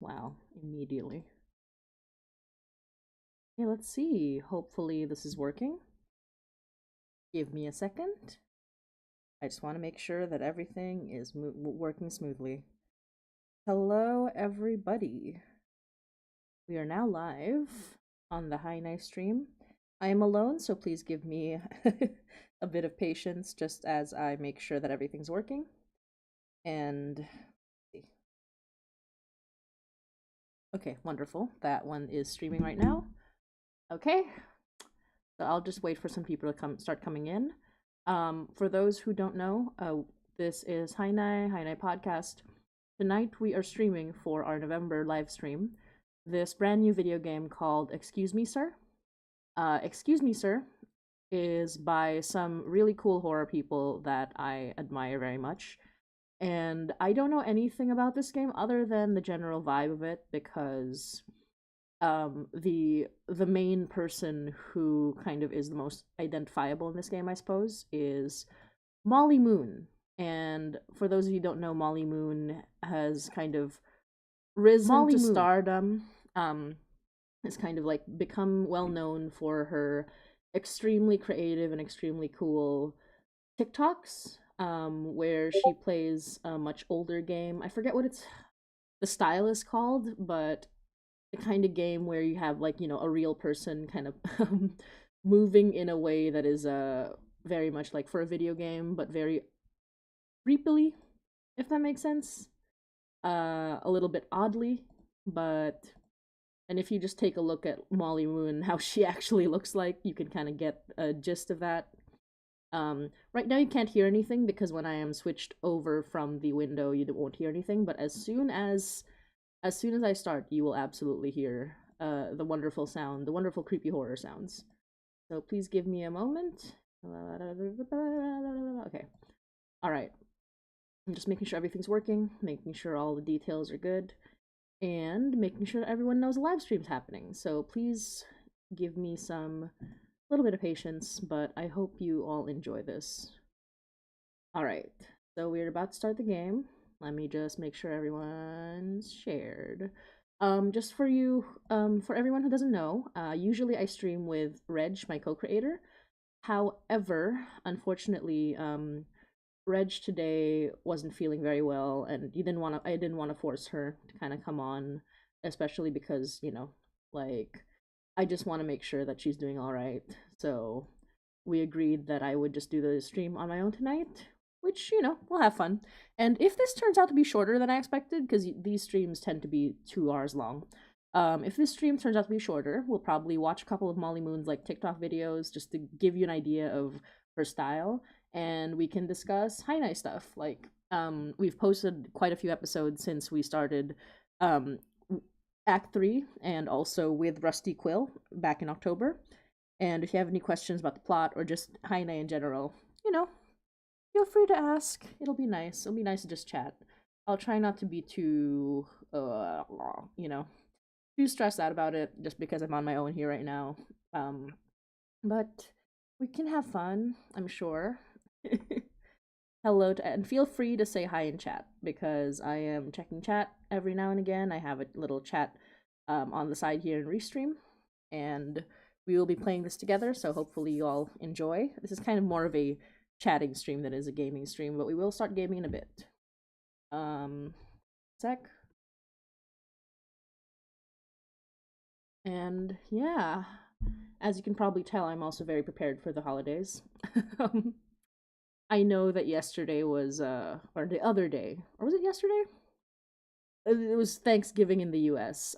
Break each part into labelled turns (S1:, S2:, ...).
S1: Wow, immediately. Okay, let's see. Hopefully this is working. Give me a second. I just want to make sure that everything is working smoothly. Hello, everybody. We are now live on the High Nice stream. I am alone, so please give me a bit of patience just as I make sure that everything's working. And okay, wonderful. That one is streaming right now. Okay, so I'll just wait for some people to start coming in. For those who don't know, this is Hainai Podcast. Tonight we are streaming for our November live stream this brand new video game called Excuse Me Sir. Excuse Me Sir is by some really cool horror people that I admire very much. And I don't know anything about this game other than the general vibe of it because the main person who kind of is the most identifiable in this game, I suppose, is Molly Moon. And for those of you who don't know, Molly Moon has kind of risen to stardom. Has kind of like become well known for her extremely creative and extremely cool TikToks, where she plays a much older game. I forget what the style is called, but the kind of game where you have like, you know, a real person kind of moving in a way that is very much like for a video game, but very creepily, if that makes sense. A little bit oddly, but and if you just take a look at Molly Moon, how she actually looks like, you can kind of get a gist of that. Right now you can't hear anything because when I am switched over from the window, you won't hear anything. But as soon as I start, you will absolutely hear the wonderful sound, the wonderful creepy horror sounds. So please give me a moment. Okay. All right. I'm just making sure everything's working, making sure all the details are good, and making sure everyone knows the live stream's happening. So please give me some little bit of patience, but I hope you all enjoy this. All right. So we're about to start the game. Let me just make sure everyone's shared. Just for you, for everyone who doesn't know, usually I stream with Reg, my co-creator. However, unfortunately, Reg today wasn't feeling very well, and I didn't want to force her to kind of come on, especially because, you know, like, I just want to make sure that she's doing all right. So we agreed that I would just do the stream on my own tonight, which, you know, we'll have fun. And if this turns out to be shorter than I expected, because these streams tend to be 2 hours long, if this stream turns out to be shorter, we'll probably watch a couple of Molly Moon's like TikTok videos just to give you an idea of her style, and we can discuss high night stuff. Like, we've posted quite a few episodes since we started um, Act 3 and also with Rusty Quill back in October. And if you have any questions about the plot or just Haina in general, you know, feel free to ask. It'll be nice. It'll be nice to just chat. I'll try not to be too, you know, too stressed out about it just because I'm on my own here right now. But we can have fun, I'm sure. Hello and feel free to say hi in chat because I am checking chat every now and again. I have a little chat on the side here in Restream, and we will be playing this together, so hopefully you all enjoy. This is kind of more of a chatting stream than is a gaming stream, but we will start gaming in a bit. Sec. And yeah, as you can probably tell, I'm also very prepared for the holidays. I know that yesterday was, or the other day, or was it yesterday? It was Thanksgiving in the US.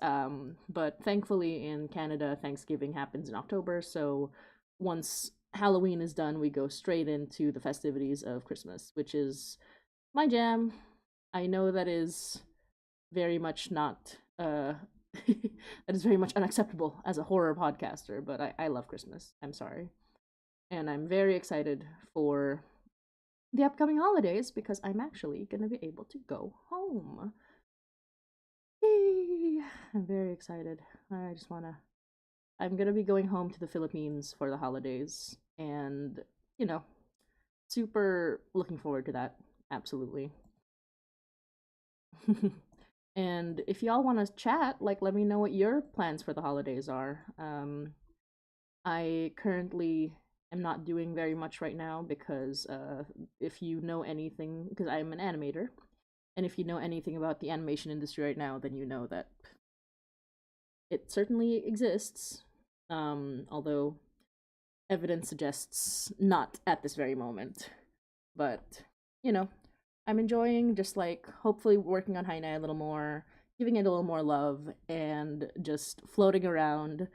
S1: But thankfully in Canada, Thanksgiving happens in October. So once Halloween is done, we go straight into the festivities of Christmas, which is my jam. I know that is very much not, that is very much unacceptable as a horror podcaster, but I love Christmas. I'm sorry. And I'm very excited for the upcoming holidays because I'm actually going to be able to go home. Yay! I'm very excited. I just want to. I'm going to be going home to the Philippines for the holidays, and, you know, super looking forward to that. Absolutely. And if y'all want to chat, like, let me know what your plans for the holidays are. I currently am not doing very much right now because if you know anything, because I'm an animator, and if you know anything about the animation industry right now, then you know that it certainly exists. Although evidence suggests not at this very moment. But, you know, I'm enjoying just like hopefully working on Hainai a little more, giving it a little more love, and just floating around,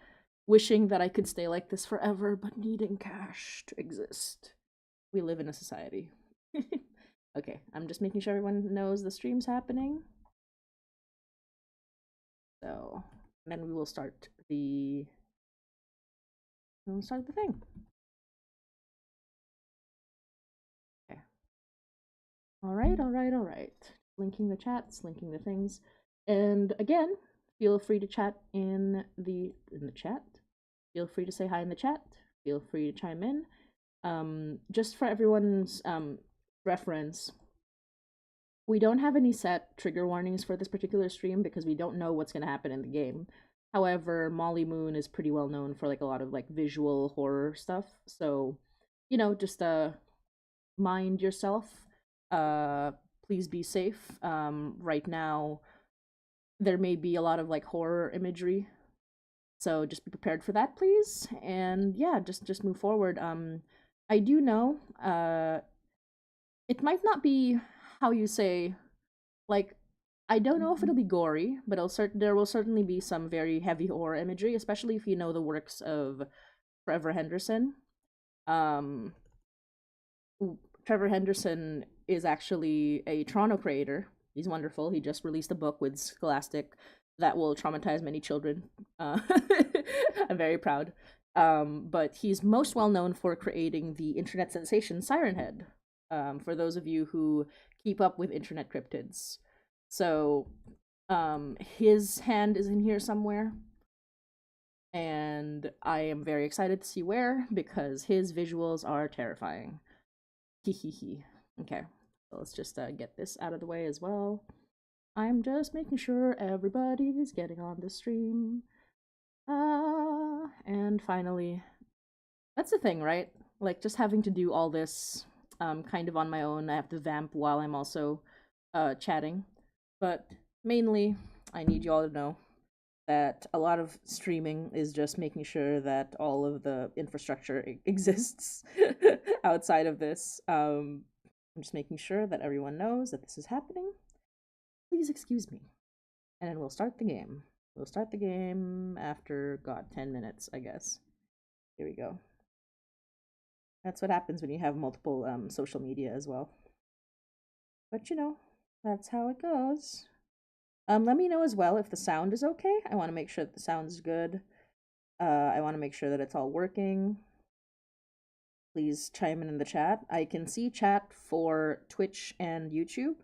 S1: wishing that I could stay like this forever, but needing cash to exist. We live in a society. Okay, I'm just making sure everyone knows the stream's happening. So then we will start the thing. Okay. All right, all right, all right. Linking the chats, linking the things. And again, feel free to chat in the chat. Feel free to say hi in the chat. Feel free to chime in. Just for everyone's reference, we don't have any set trigger warnings for this particular stream because we don't know what's going to happen in the game. However, Molly Moon is pretty well known for like a lot of like visual horror stuff. So, just mind yourself. Uh Please be safe. Right now there may be a lot of like horror imagery. So just be prepared for that, please. And yeah, just move forward. I do know it might not be how you say, like, I don't know if it'll be gory, but there will certainly be some very heavy horror imagery, especially if you know the works of Trevor Henderson. Um Trevor Henderson is actually a Toronto creator. He's wonderful. He just released a book with Scholastic that will traumatize many children. Uh, I'm very proud. But he's most well known for creating the internet sensation Siren Head. For those of you who keep up with internet cryptids, so his hand is in here somewhere, and I am very excited to see where because his visuals are terrifying. Hehehe. Okay, so let's just get this out of the way as well. I'm just making sure everybody is getting on the stream. And finally, that's the thing, right? Like, just having to do all this kind of on my own. I have to vamp while I'm also chatting. But mainly, I need you all to know that a lot of streaming is just making sure that all of the infrastructure exists outside of this. I'm just making sure that everyone knows that this is happening. Please excuse me. And then we'll start the game. We'll start the game after, God, 10 minutes, I guess. Here we go. That's what happens when you have multiple social media as well. But that's how it goes. Let me know as well if the sound is okay. I want to make sure that the sound is good. I want to make sure that it's all working. Please chime in the chat. I can see chat for Twitch and YouTube.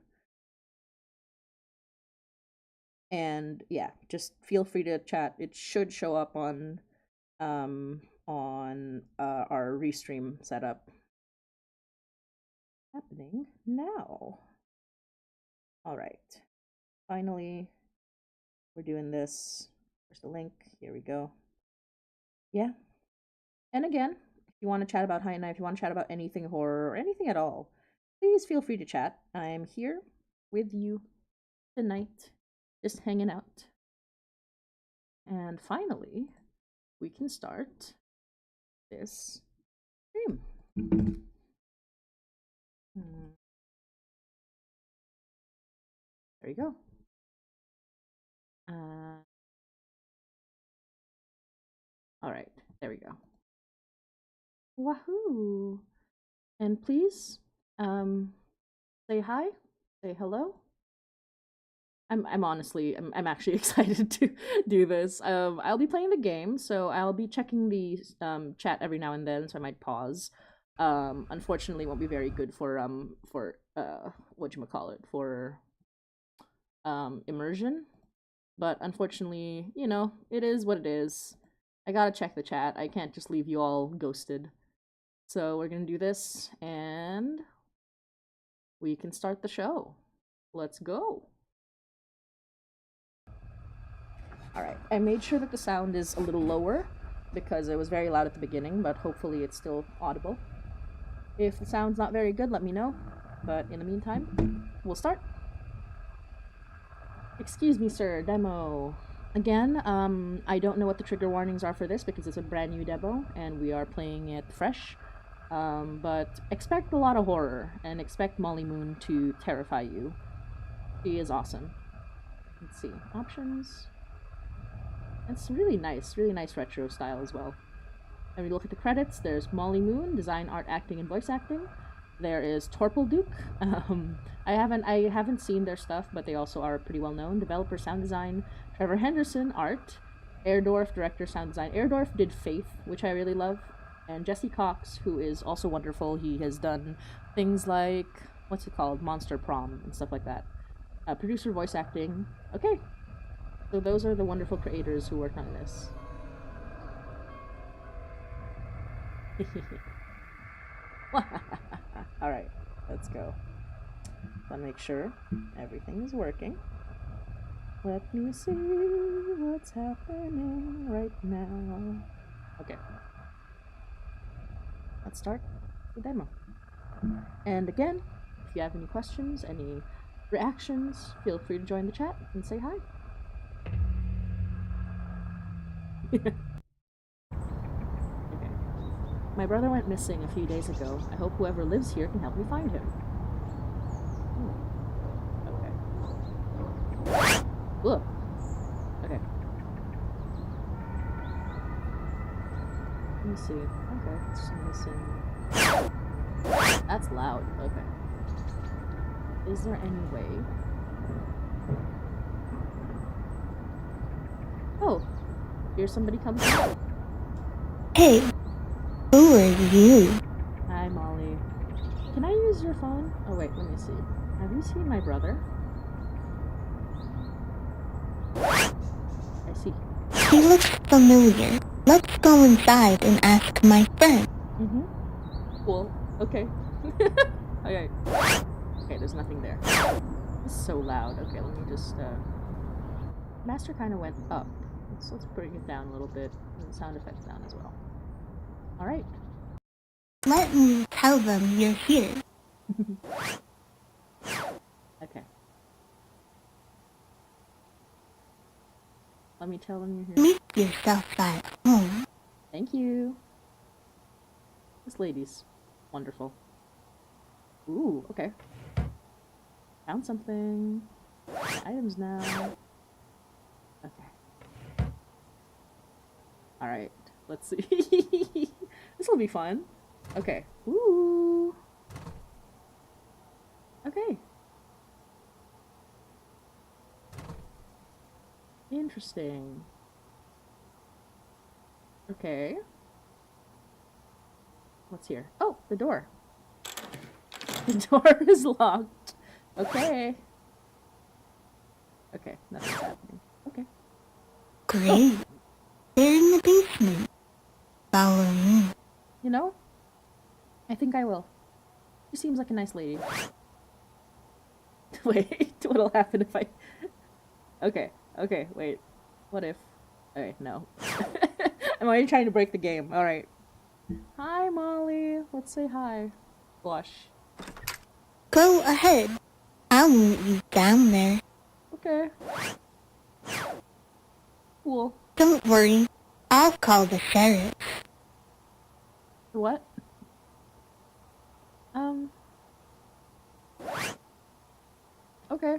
S1: And yeah, just feel free to chat. It should show up on our restream setup. Happening now. All right. Finally, we're doing this. There's the link. Here we go. Yeah. And again, if you want to chat about Hainai, if you want to chat about anything horror or anything at all, please feel free to chat. I'm here with you tonight, just hanging out. And finally, we can start this stream. There you go. All right, there we go. Wahoo! And please, say hi, say hello. I'm honestly, I'm actually excited to do this. I'll be playing the game, so I'll be checking the chat every now and then, so I might pause. Unfortunately, won't be very good for whatchamacallit, for immersion. But unfortunately, it is what it is. I gotta check the chat. I can't just leave you all ghosted. So we're gonna do this, and we can start the show. Let's go. Alright, I made sure that the sound is a little lower because it was very loud at the beginning, but hopefully it's still audible. If the sound's not very good, let me know. But in the meantime, we'll start. Excuse me, sir, demo. Again, I don't know what the trigger warnings are for this because it's a brand new demo and we are playing it fresh. But expect a lot of horror and expect Molly Moon to terrify you. She is awesome. Let's see, options. It's really nice retro style as well. And we look at the credits, there's Molly Moon, design, art, acting, and voice acting. There is Torple Dook. I haven't seen their stuff, but they also are pretty well known. Developer, sound design. Trevor Henderson, art. Airdorf, director, sound design. Airdorf did Faith, which I really love. And Jesse Cox, who is also wonderful. He has done things like, what's it called? Monster Prom and stuff like that. Producer, voice acting. Okay. So those are the wonderful creators who worked on this. Alright, let's go. Wanna make sure everything is working. Let me see what's happening right now. Okay. Let's start the demo. And again, if you have any questions, any reactions, feel free to join the chat and say hi. Okay. My brother went missing a few days ago. I hope whoever lives here can help me find him. Okay. Look. Okay. Let me see. Okay, it's missing. That's loud. Okay. Is there any way? Oh, here's somebody coming.
S2: Hey, who are you?
S1: Hi, Molly. Can I use your phone? Oh wait, let me see. Have you seen my brother? I see.
S2: He looks familiar. Let's go inside and ask my friend.
S1: Cool. Okay. Okay. Okay, there's nothing there. It's so loud. Okay, let me just, Master kind of went up. Let's bring it down a little bit. And the sound effects down as well. Alright.
S2: Let me tell them you're here.
S1: Okay. Let me tell them you're here.
S2: Make yourself at home.
S1: Thank you. This lady's wonderful. Ooh, okay. Found something. Items now. Okay. Alright, let's see. This will be fun. Okay. Ooh. Okay. Interesting. Okay. What's here? Oh, the door. The door is locked. Okay. Okay, nothing's happening. Okay.
S2: Great.
S1: Oh.
S2: They're in the basement. Follow me.
S1: You know, I think I will. She seems like a nice lady. Wait, what'll happen if I... Okay, okay, wait. What if... Okay, no. I'm already trying to break the game. Alright. Hi, Molly. Let's say hi. Blush.
S2: Go ahead. I'll meet you down there.
S1: Okay. Cool.
S2: Don't worry. I'll call the sheriff.
S1: What? Okay.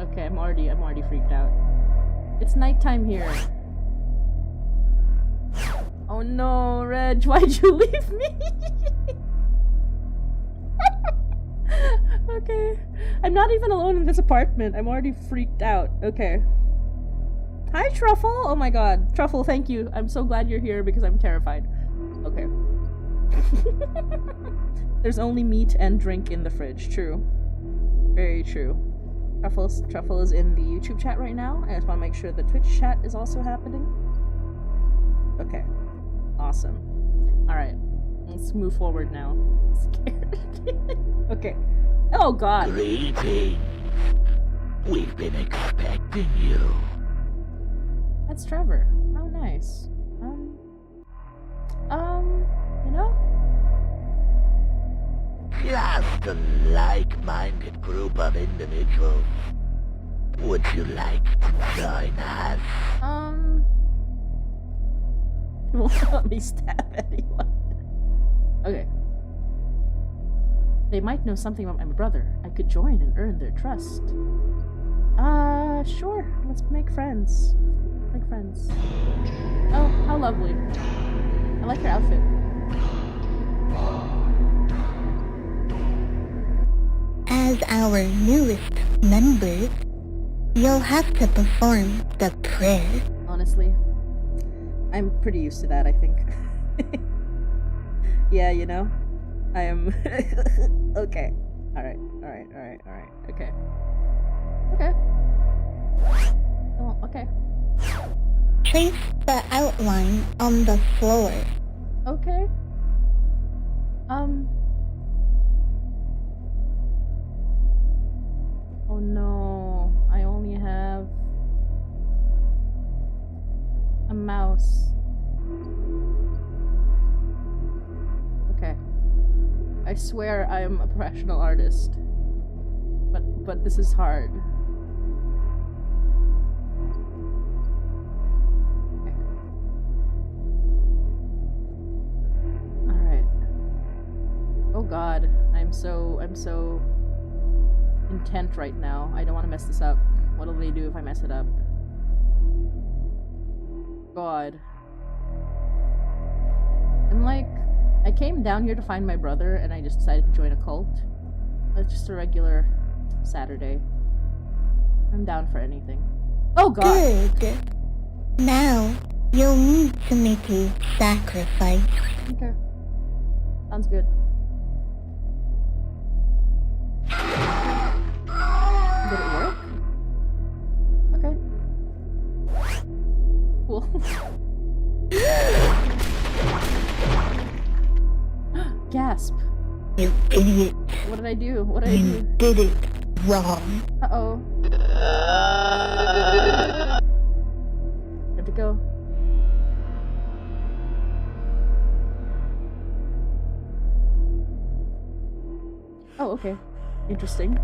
S1: Okay, I'm already freaked out. It's nighttime here. Oh no, Reg, why'd you leave me? Okay. I'm not even alone in this apartment. I'm already freaked out. Okay. Hi, Truffle! Oh my god. Truffle, thank you. I'm so glad you're here because I'm terrified. Okay. There's only meat and drink in the fridge. True. Very true. Truffle is in the YouTube chat right now. I just want to make sure the Twitch chat is also happening. Okay. Awesome. Alright. Let's move forward now. I'm scared. Okay. Oh god.
S3: Greetings. We've been expecting you.
S1: That's Trevor. How nice. You know?
S3: Just a like-minded group of individuals. Would you like to join us?
S1: You won't let me stab anyone. Okay. They might know something about my brother. I could join and earn their trust. Sure. Let's make friends. Make friends. Oh, how lovely. I like your outfit.
S2: As our newest member, you'll have to perform the prayer.
S1: Honestly, I'm pretty used to that, I think. Yeah, you know? I am... Okay. Alright. Okay. Okay. Oh, okay.
S2: Trace the outline on the floor.
S1: Okay. Oh no. I only have... a mouse. Okay. I swear I am a professional artist. But this is hard. Okay. Alright. Oh god. I'm so intent right now. I don't want to mess this up. What'll they do if I mess it up? God. And like, I came down here to find my brother and I just decided to join a cult. It's just a regular Saturday. I'm down for anything. Oh god!
S2: Good. Now, you'll need to make a sacrifice.
S1: Okay. Sounds good. Did it work? Okay. Cool. Gasp.
S2: You idiot.
S1: What did I do? What did I
S2: You
S1: do?
S2: did it wrong.
S1: Uh-oh. Have to go. Oh, okay. Interesting.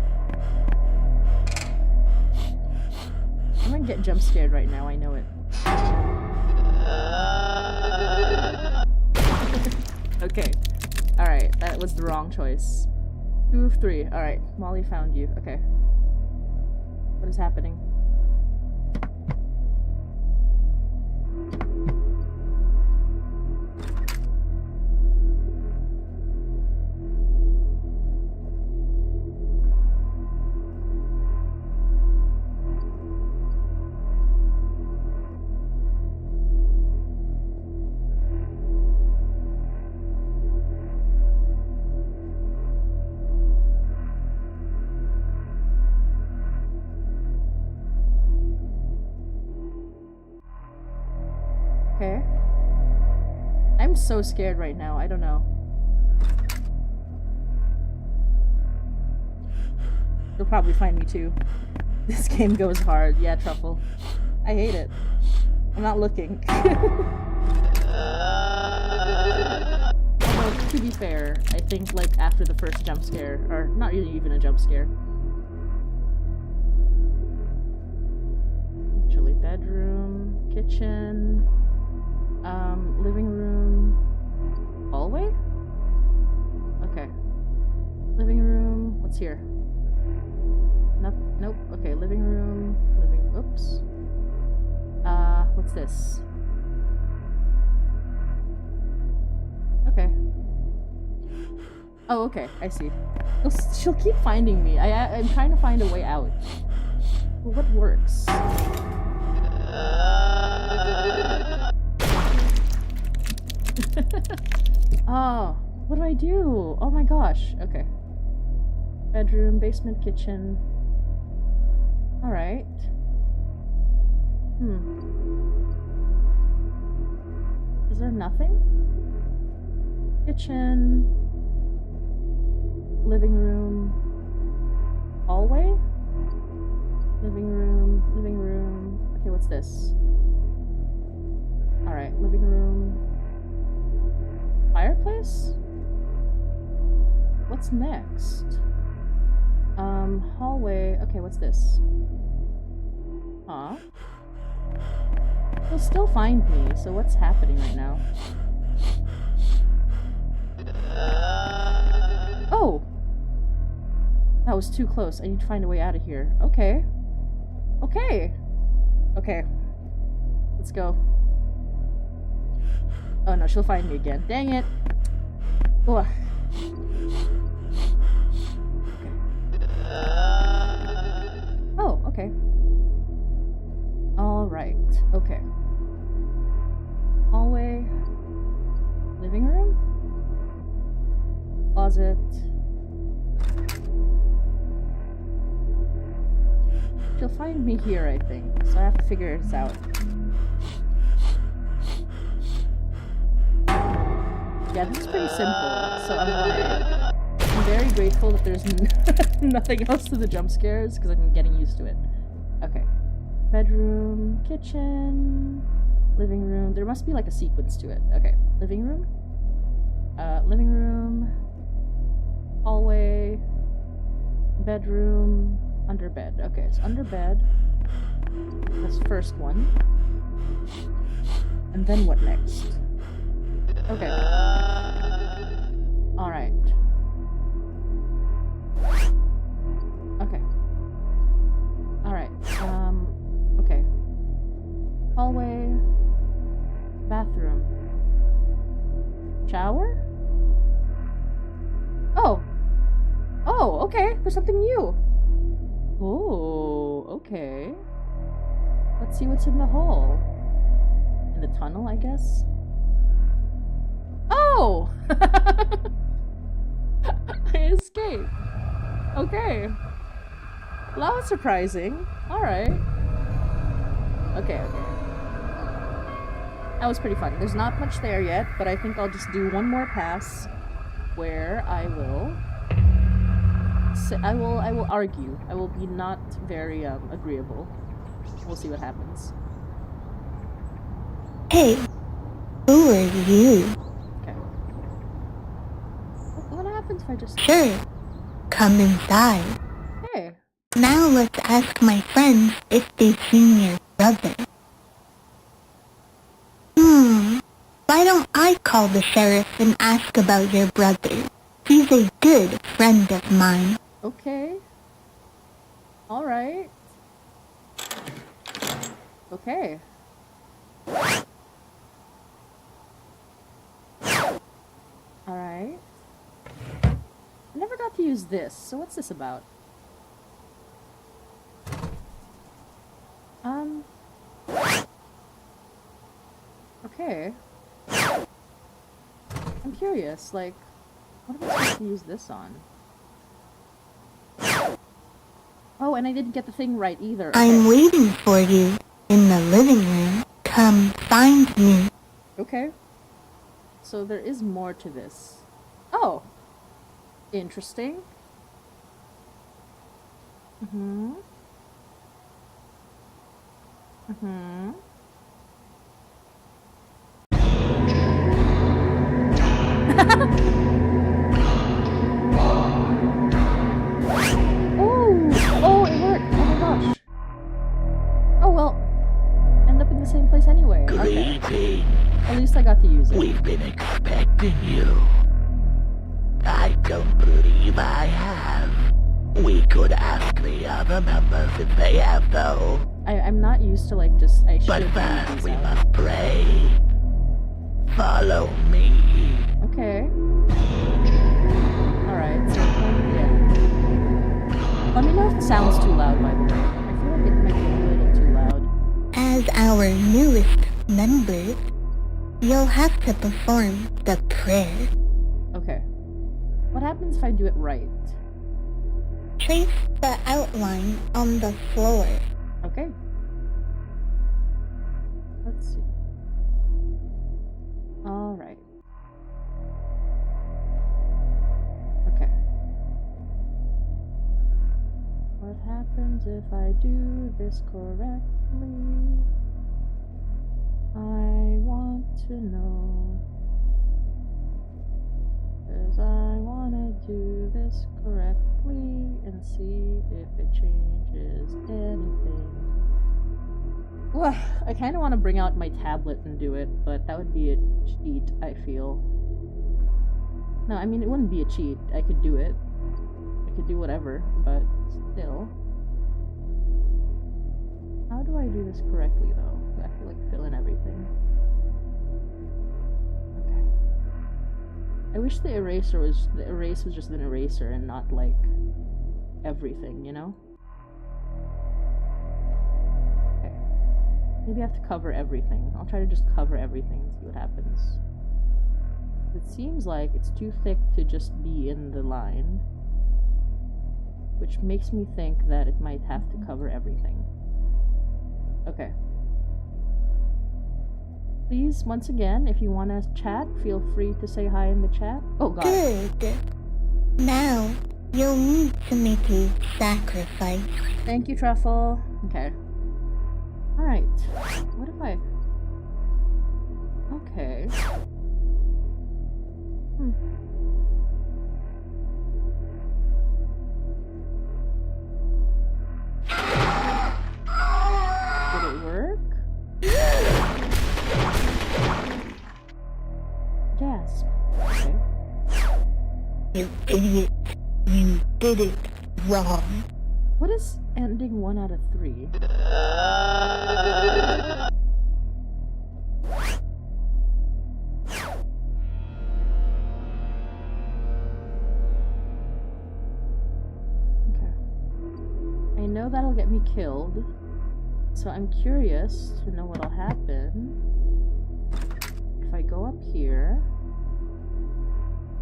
S1: I'm gonna get jump scared right now, I know it. Okay. Alright, that was the wrong choice. 2 of 3. Alright, Molly found you. Okay. What is happening? Okay. I'm so scared right now, I don't know. You'll probably find me too. This game goes hard. Yeah, Truffle. I hate it. I'm not looking. Although, to be fair, I think like after the first jump scare, or not really even a jump scare. Actually, bedroom, kitchen, living room, hallway? Okay. Living room, what's here? Nope, okay, living room, oops. What's this? Okay. Oh, okay, I see. She'll keep finding me. I'm trying to find a way out. Well, what works? Oh, what do I do? Oh my gosh. Okay. Bedroom, basement, kitchen. Alright. Is there nothing? Kitchen. Living room. hallway? Living room, living room. Okay, what's this? Alright, living room. Fireplace? What's next? Hallway. Okay, what's this? Huh? He'll still find me, so what's happening right now? Oh! That was too close. I need to find a way out of here. Okay. Okay. Okay. Let's go. Oh no, she'll find me again. Dang it! Ugh. Oh, okay. Alright, okay. Hallway. Living room? Closet. She'll find me here, I think. So I have to figure this out. Yeah, this is pretty simple. So I'm very grateful that there's nothing else to the jump scares because I'm getting used to it. Okay. Bedroom, kitchen, living room. There must be like a sequence to it. Okay. Living room. Living room. Hallway. Bedroom. Under bed. Okay, it's under bed. That's the first one. And then what next? Okay. Alright. Okay. Alright. Okay. Hallway. Bathroom. Shower? Oh! Oh, okay. There's something new. Oh, okay. Let's see what's in the hole. In the tunnel, I guess? Oh! I escaped. Okay. Well, that was surprising. Alright. Okay, okay. That was pretty fun. There's not much there yet, but I think I'll just do one more pass where I will argue. I will be not very agreeable. We'll see what happens.
S2: Hey, who are you?
S1: Okay. What happens if I just...
S2: Sure, come inside.
S1: Hey.
S2: Now let's ask my friends if they've seen your brother. Why don't I call the sheriff and ask about your brother? He's a good friend of mine.
S1: Okay. Alright. Okay. Alright. I never got to use this, so what's this about? Okay. I'm curious, like, what am I supposed to use this on? Oh, and I didn't get the thing right either. Okay.
S2: I'm waiting for you in the living room. Come find me.
S1: Okay. So there is more to this. Oh! Interesting. Mm-hmm. Mm-hmm. Oh, it worked. Oh my gosh. Oh well. End up in the same place anyway. Okay.
S3: Greetings.
S1: At least I got to use it.
S3: We've been expecting you. I don't believe I have. We could ask the other members if they have, though.
S1: I'm not used to like just I should.
S3: But first we must pray. Follow me.
S1: Okay. Alright, so yeah. Let me know if the sound's too loud, by the way. I feel like it might be a little too loud.
S2: As our newest member, you'll have to perform the prayer.
S1: Okay. What happens if I do it right?
S2: Trace the outline on the floor.
S1: Okay. Let's see. Alright. Okay. happens if I do this correctly? I want to know. 'Cause I wanna do this correctly and see if it changes anything. Well, I kinda wanna bring out my tablet and do it, but that would be a cheat, I feel. No, I mean, it wouldn't be a cheat. I could do it. I could do whatever, but still. How do I do this correctly, though? I have to, like, fill in everything. Okay. I wish the erase was just an eraser and not, like, everything, you know? Okay. Maybe I have to cover everything. I'll try to just cover everything and see what happens. It seems like it's too thick to just be in the line, which makes me think that it might have to cover everything. Okay. Please, once again, if you want to chat, feel free to say hi in the chat. Oh god.
S2: Good. Now, you'll need to make a sacrifice.
S1: Thank you, Truffle. Okay. Alright. What if I... Okay. Did it work? Gasp. Okay.
S2: You idiot. You did it wrong.
S1: What is ending 1 out of 3? I know that'll get me killed, so I'm curious to know what'll happen if I go up here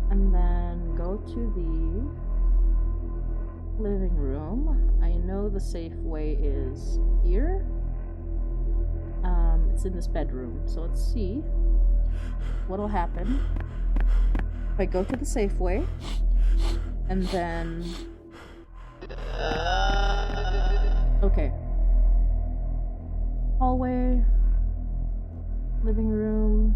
S1: and then go to the living room. I know the safe way is here. It's in this bedroom, so let's see what'll happen if I go to the safe way and then... Okay. Hallway. Living room.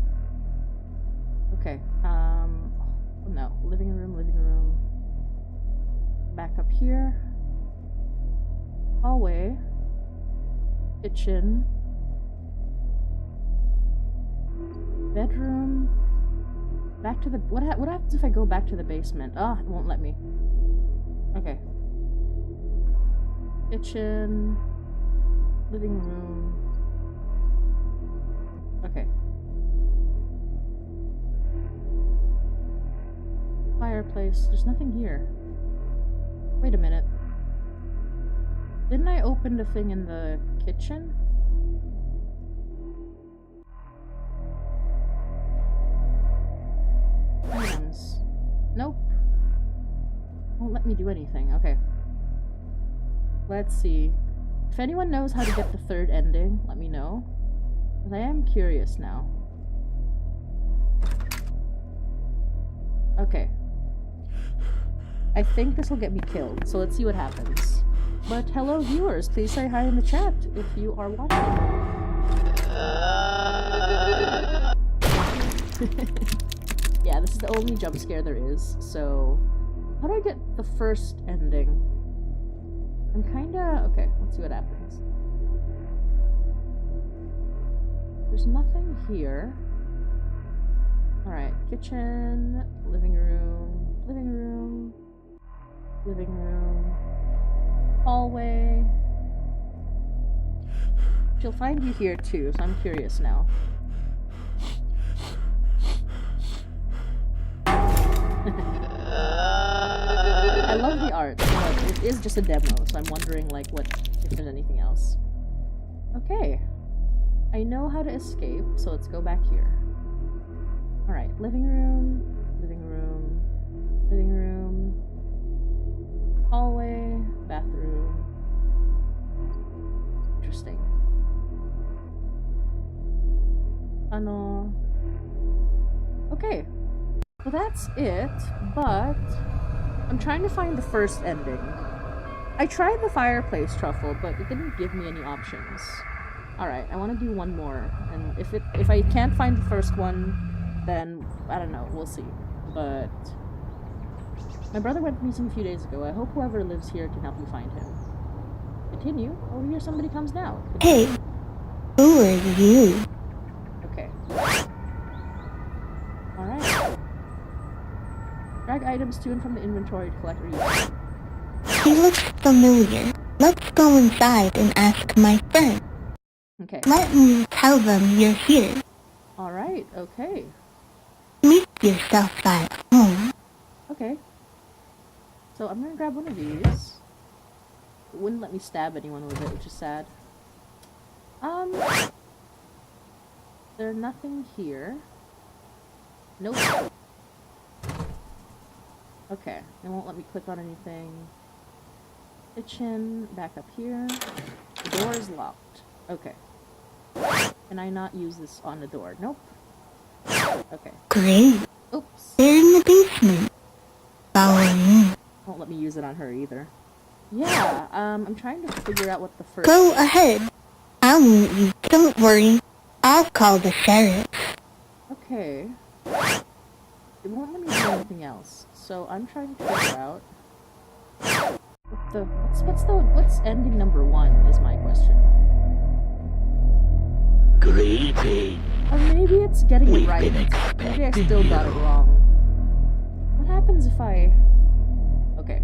S1: Okay. No. Living room. Back up here. Hallway. Kitchen. Bedroom. Back to the... What happens if I go back to the basement? Ah, it won't let me. Okay. Kitchen, living room. Okay. Fireplace. There's nothing here. Wait a minute. Didn't I open the thing in the kitchen? Items. Nope. Won't let me do anything. Okay. Let's see. If anyone knows how to get the third ending, let me know. Because I am curious now. Okay. I think this will get me killed, so let's see what happens. But hello viewers, please say hi in the chat if you are watching. Yeah, this is the only jump scare there is, so... How do I get the first ending? I'm kinda... Okay, let's see what happens. There's nothing here. Alright, kitchen, living room, hallway. She'll find you here too, so I'm curious now. I love the art, but it is just a demo, so I'm wondering, like, if there's anything else. Okay. I know how to escape, so let's go back here. Alright, living room, hallway, bathroom. Interesting. Tunnel. Okay. So that's it, but I'm trying to find the first ending. I tried the fireplace truffle, but it didn't give me any options. Alright, I want to do one more. And if I can't find the first one, then I don't know, we'll see. But my brother went missing a few days ago. I hope whoever lives here can help me find him. Continue. Over here somebody comes now. Continue.
S2: Hey, who are you?
S1: Okay. Alright. Drag items to and from the inventory to collect rewards.
S2: He looks familiar. Let's go inside and ask my friend.
S1: Okay.
S2: Let me tell them you're here.
S1: Alright, okay.
S2: Make yourself at home.
S1: Okay. So I'm gonna grab one of these. It wouldn't let me stab anyone with it, which is sad. There's nothing here. Nope. Okay, it won't let me click on anything. Kitchen, back up here. The door is locked. Okay. Can I not use this on the door? Nope. Okay.
S2: Great.
S1: Oops.
S2: They're in the basement. Follow me.
S1: Won't let me use it on her either. Yeah, I'm trying to figure out what the first...
S2: Go ahead. I'll meet you. Don't worry. I'll call the sheriff.
S1: Okay. It won't let me do anything else. So I'm trying to figure out... What's ending number 1 is my question.
S3: Greetings.
S1: Or maybe it's getting it
S3: We've
S1: right.
S3: been
S1: Maybe I
S3: expecting
S1: still got it
S3: you.
S1: wrong. What happens if I... Okay.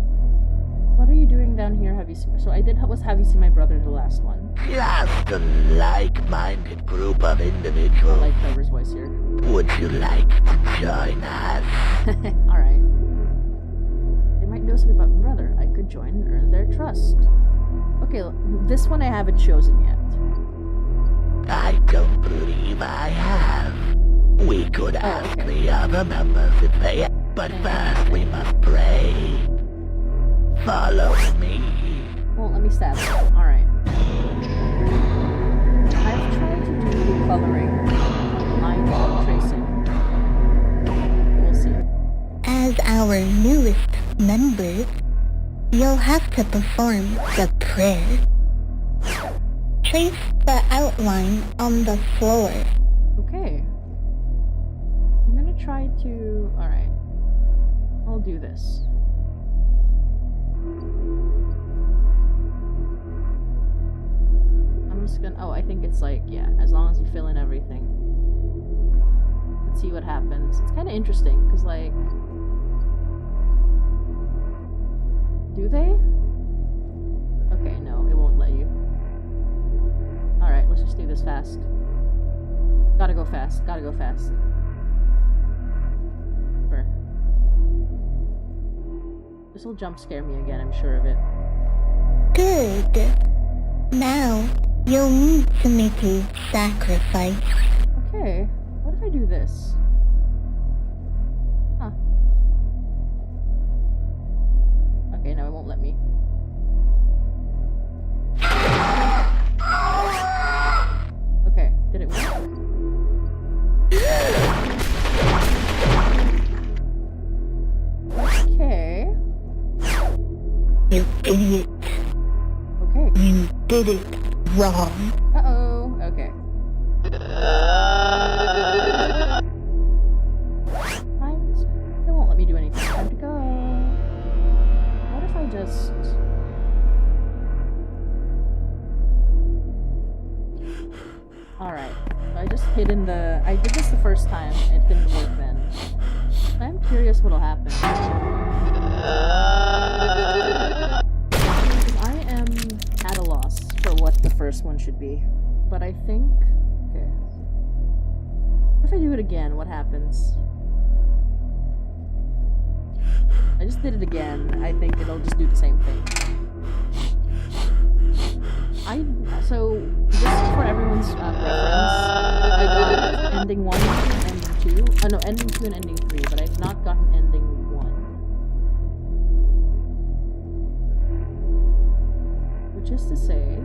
S1: What are you doing down here? Have you seen... So I was have you seen my brother in the last one.
S3: Just a like-minded group of
S1: I
S3: individuals.
S1: like Trevor's voice here.
S3: Would you like to join us?
S1: Alright. They might know something about my brother. I could join and earn their trust. Okay, this one I haven't chosen yet.
S3: I don't believe I have. We could ask
S1: okay.
S3: the other members if they... But first we must pray. Follow me.
S1: Well, let me stab them. Alright. I've tried to do coloring, line tracing. We'll see.
S2: As our newest member, you'll have to perform the prayer. Trace the outline on the floor.
S1: Okay. I'm gonna try to... Alright. I'll do this. I'm just gonna... Oh, I think it's like, yeah, as long as you fill in everything. Let's see what happens. It's kind of interesting, because, like... Do they? Okay, no, it won't let you. Alright, let's just do this fast. Gotta go fast, gotta go fast. Sure. This will jump scare me again, I'm sure of it.
S2: Good. Now, you'll need to make a sacrifice.
S1: Okay, what if I do this? Huh. Okay, no, it won't let me. Okay, did it work? Okay.
S2: You idiot.
S1: Okay.
S2: You did it wrong.
S1: Uh-oh. Okay. It won't let me do anything. Time to go. What if I just... Alright. So I just hid in the... I did this the first time. It didn't work then. I'm curious what'll happen. I am at a loss for what the first one should be. But I think... Okay. What if I do it again? What happens? I just did it again. I think it'll just do the same thing. So, just for everyone's reference, I got ending 1 and ending 2. No, ending 2 and ending 3, but I've not gotten ending 1. Which is to say...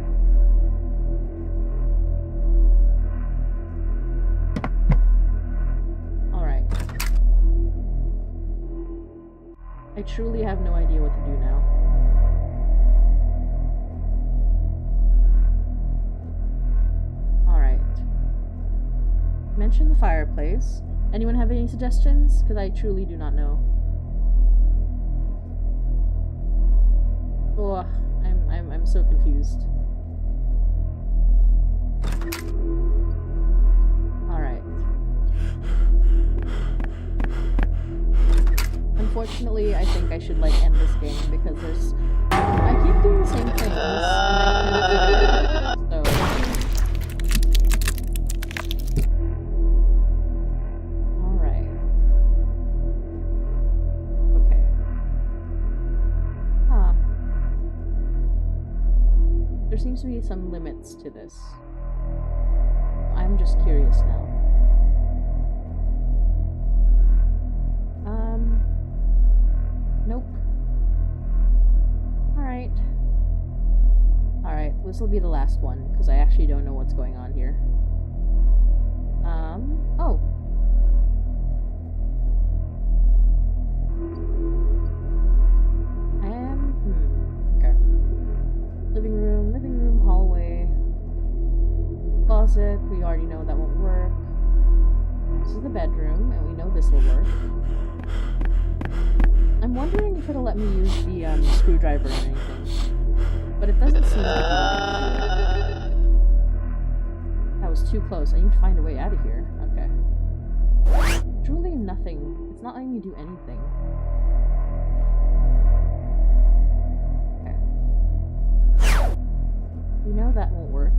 S1: Alright. I truly have no idea what to do now. mentioned the fireplace. Anyone have any suggestions? Because I truly do not know. Oh, I'm so confused. Alright. Unfortunately, I think I should like end this game because there's I keep doing the same things and I can't figure it out, so alright. Okay. Huh. There seems to be some limits to this. I'm just curious now. Nope. Alright. Alright, this will be the last one, because I actually don't know what's going on here. Oh. Okay. Living room, hallway. Closet, we already know that won't work. This is the bedroom, and we know this will work. I'm wondering if it'll let me use the screwdriver or anything. But it doesn't seem like it'll. That was too close. I need to find a way out of here. Okay. Truly nothing. It's not letting me do anything. Okay. We know that won't work.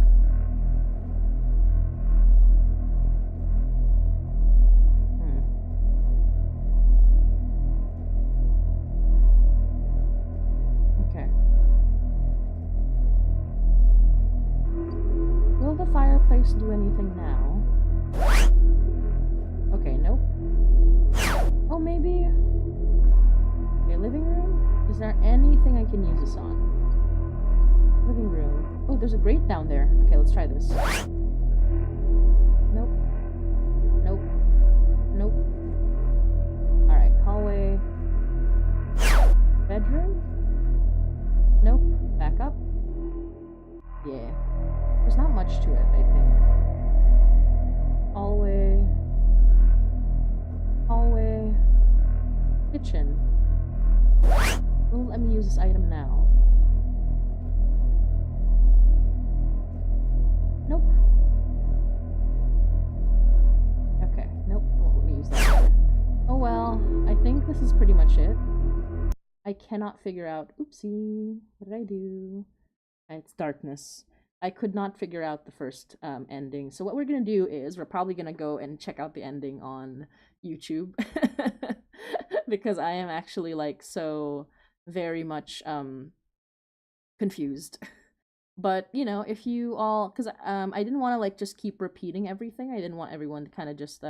S1: Will the fireplace do anything now? Okay, nope. Oh, maybe... Okay, living room? Is there anything I can use this on? Living room. Oh, there's a grate down there. Okay, let's try this. Nope. Nope. Nope. Alright, hallway. Bedroom? Nope. Back up. Yeah. There's not much to it, I think. Hallway. Hallway. Kitchen. Well, let me use this item now. Nope. Okay, nope. Won't let me use that either. Oh well, I think this is pretty much it. I cannot figure out... Oopsie. What did I do? It's darkness. I could not figure out the first ending. So what we're going to do is we're probably going to go and check out the ending on YouTube. Because I am actually like so very much confused. But, you know, if you all... Because I didn't want to like just keep repeating everything. I didn't want everyone to kind of just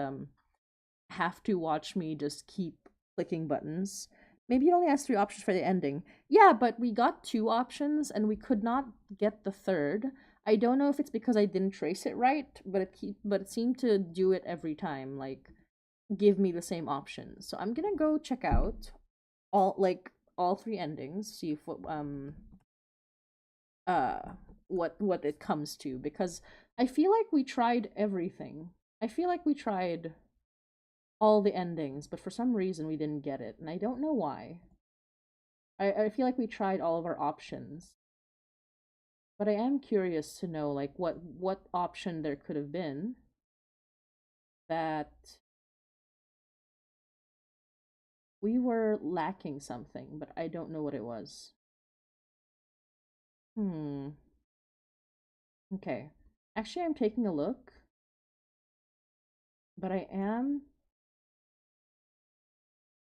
S1: have to watch me just keep clicking buttons. Maybe it only has 3 options for the ending. Yeah, but we got 2 options and we could not get the third. I don't know if it's because I didn't trace it right, but it seemed to do it every time, like give me the same option. So I'm gonna go check out all 3 endings, see if what it comes to, because I feel like we tried everything. I feel like we tried all the endings, but for some reason we didn't get it, and I don't know why. I feel like we tried all of our options, but I am curious to know like what option there could have been that we were lacking something, but I don't know what it was. Okay. Actually, I'm taking a look, but I am...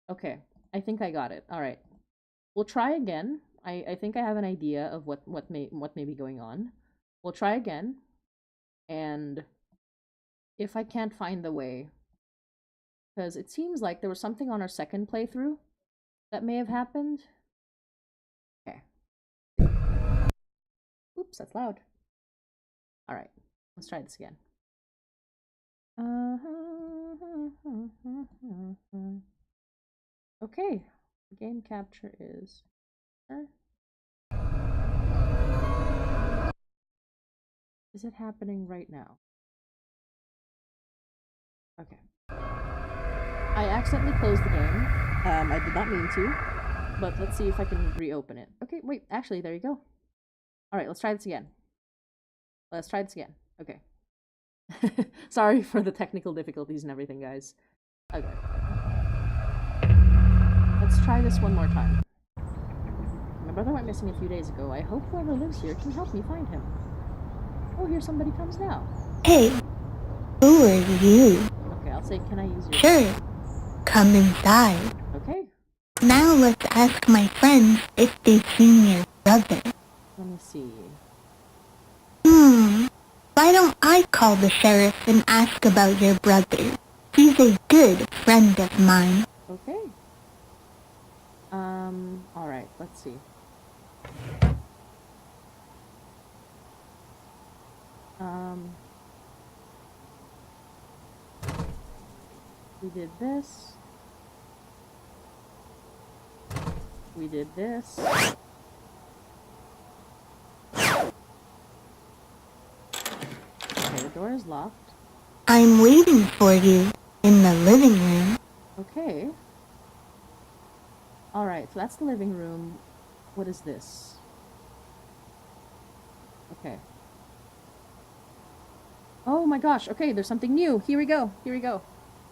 S1: Okay, I think I got it. All right. We'll try again. I think I have an idea of what may be going on. We'll try again, and if I can't find the way, because it seems like there was something on our second playthrough that may have happened. Okay. Oops, that's loud. All right, let's try this again. Okay, game capture is... Is it happening right now? Okay. I accidentally closed the game. I did not mean to, but let's see if I can reopen it. Okay, wait, actually, there you go. Alright, let's try this again. Okay. Sorry for the technical difficulties and everything, guys. Okay. Let's try this one more time. My brother went missing a few days ago. I hope whoever lives here can help me find him. Oh, here somebody comes now.
S2: Hey, who are you?
S1: Okay, I'll say, can I use your...
S2: Sure, come inside.
S1: Okay,
S2: Now let's ask my friends if they've seen your brother.
S1: let me see.
S2: Why don't I call the sheriff and ask about your brother? He's a good friend of mine.
S1: Okay. Alright, let's see. We did this. We did this. Okay, the door is locked.
S2: I'm waiting for you in the living room.
S1: Okay. Alright, so that's the living room. What is this? Okay. Oh my gosh, okay, there's something new. Here we go.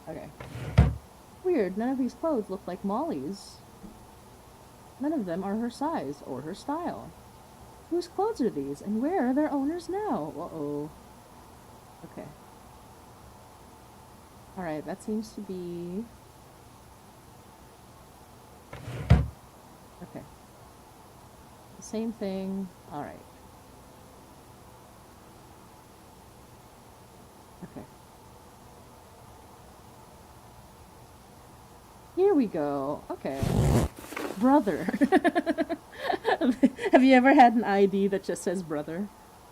S1: Okay. Weird, none of these clothes look like Molly's. None of them are her size or her style. Whose clothes are these, and where are their owners now? Uh-oh. Okay. Alright, that seems to be... Okay. The same thing. Alright. Okay. Here we go. Okay. Brother. Have you ever had an ID that just says brother?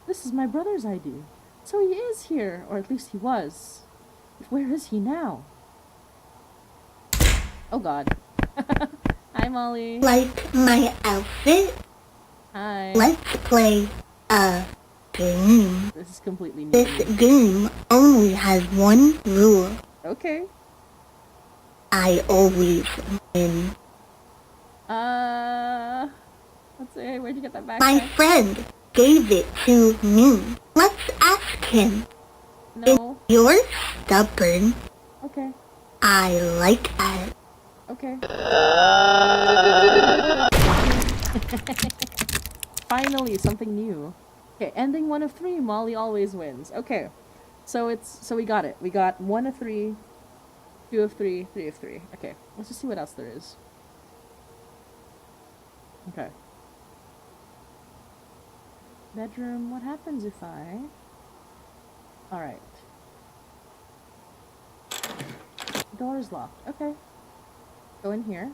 S1: This is my brother's ID. So he is here, or at least he was. But where is he now? Oh god. Hi, Molly.
S2: Like my outfit?
S1: Hi.
S2: Let's play a game.
S1: This is completely new.
S2: This game only has one rule.
S1: Okay.
S2: I always win.
S1: Let's see, where'd you get that backpack?
S2: My friend gave it to me. Let's ask him.
S1: No.
S2: If you're stubborn,
S1: Okay.
S2: I like that.
S1: Okay. Finally, something new. Okay, ending 1 of 3, Molly always wins. Okay. So we got it. We got 1 of 3, 2 of 3, 3 of 3. Okay, let's just see what else there is. Okay. Bedroom, what happens if I... Alright. Door is locked. Okay. Go in here.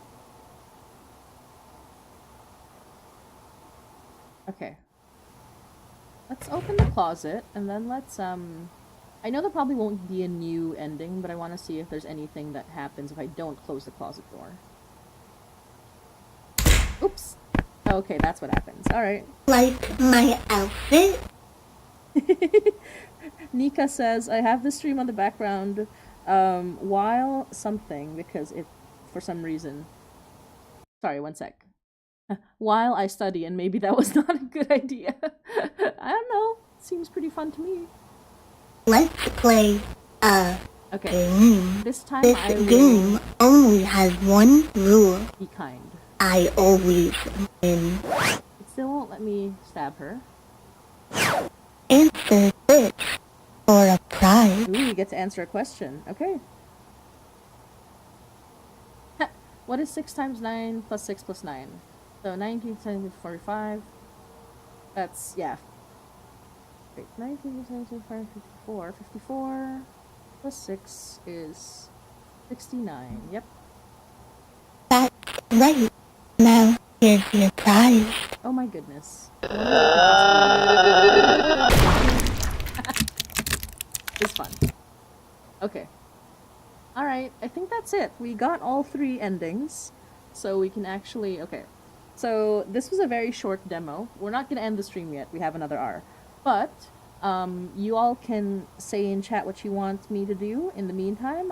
S1: Okay. Let's open the closet, and then let's, I know there probably won't be a new ending, but I want to see if there's anything that happens if I don't close the closet door. Oops. Okay, that's what happens. Alright.
S2: Like my outfit?
S1: Nika says, I have the stream on the background, while something, because it, for some reason... Sorry, one sec. While I study, and maybe that was not a good idea. I don't know. Seems pretty fun to me.
S2: Let's play a game.
S1: This time
S2: This
S1: I will
S2: game only has one rule.
S1: be kind.
S2: I always win.
S1: It still won't let me stab her.
S2: Answer this for a prize.
S1: Ooh, you get to answer a question. Okay. What is 6 times 9 plus 6 plus 9? So 19 times 45. That's, yeah. Wait, 19 times 54. 54 plus 6 is 69. Yep.
S2: That's right. Now, here's your prize.
S1: Oh my goodness. It's fun. Okay. Alright, I think that's it. We got all 3 endings. So we can actually... Okay. So this was a very short demo. We're not going to end the stream yet. We have another hour. But You all can say in chat what you want me to do. In the meantime,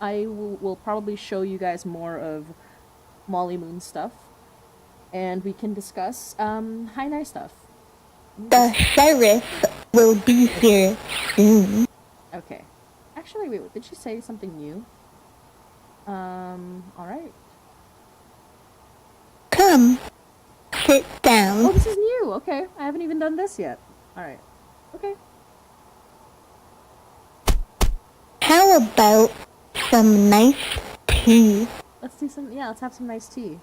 S1: will probably show you guys more of Molly Moon stuff, and we can discuss High Night stuff.
S2: The sheriff will be here soon.
S1: Okay. Actually, wait, did she say something new? Alright.
S2: Come, sit down.
S1: Oh, this is new! Okay, I haven't even done this yet. Alright. Okay.
S2: How about some nice tea?
S1: Let's do some, yeah, let's have some nice tea.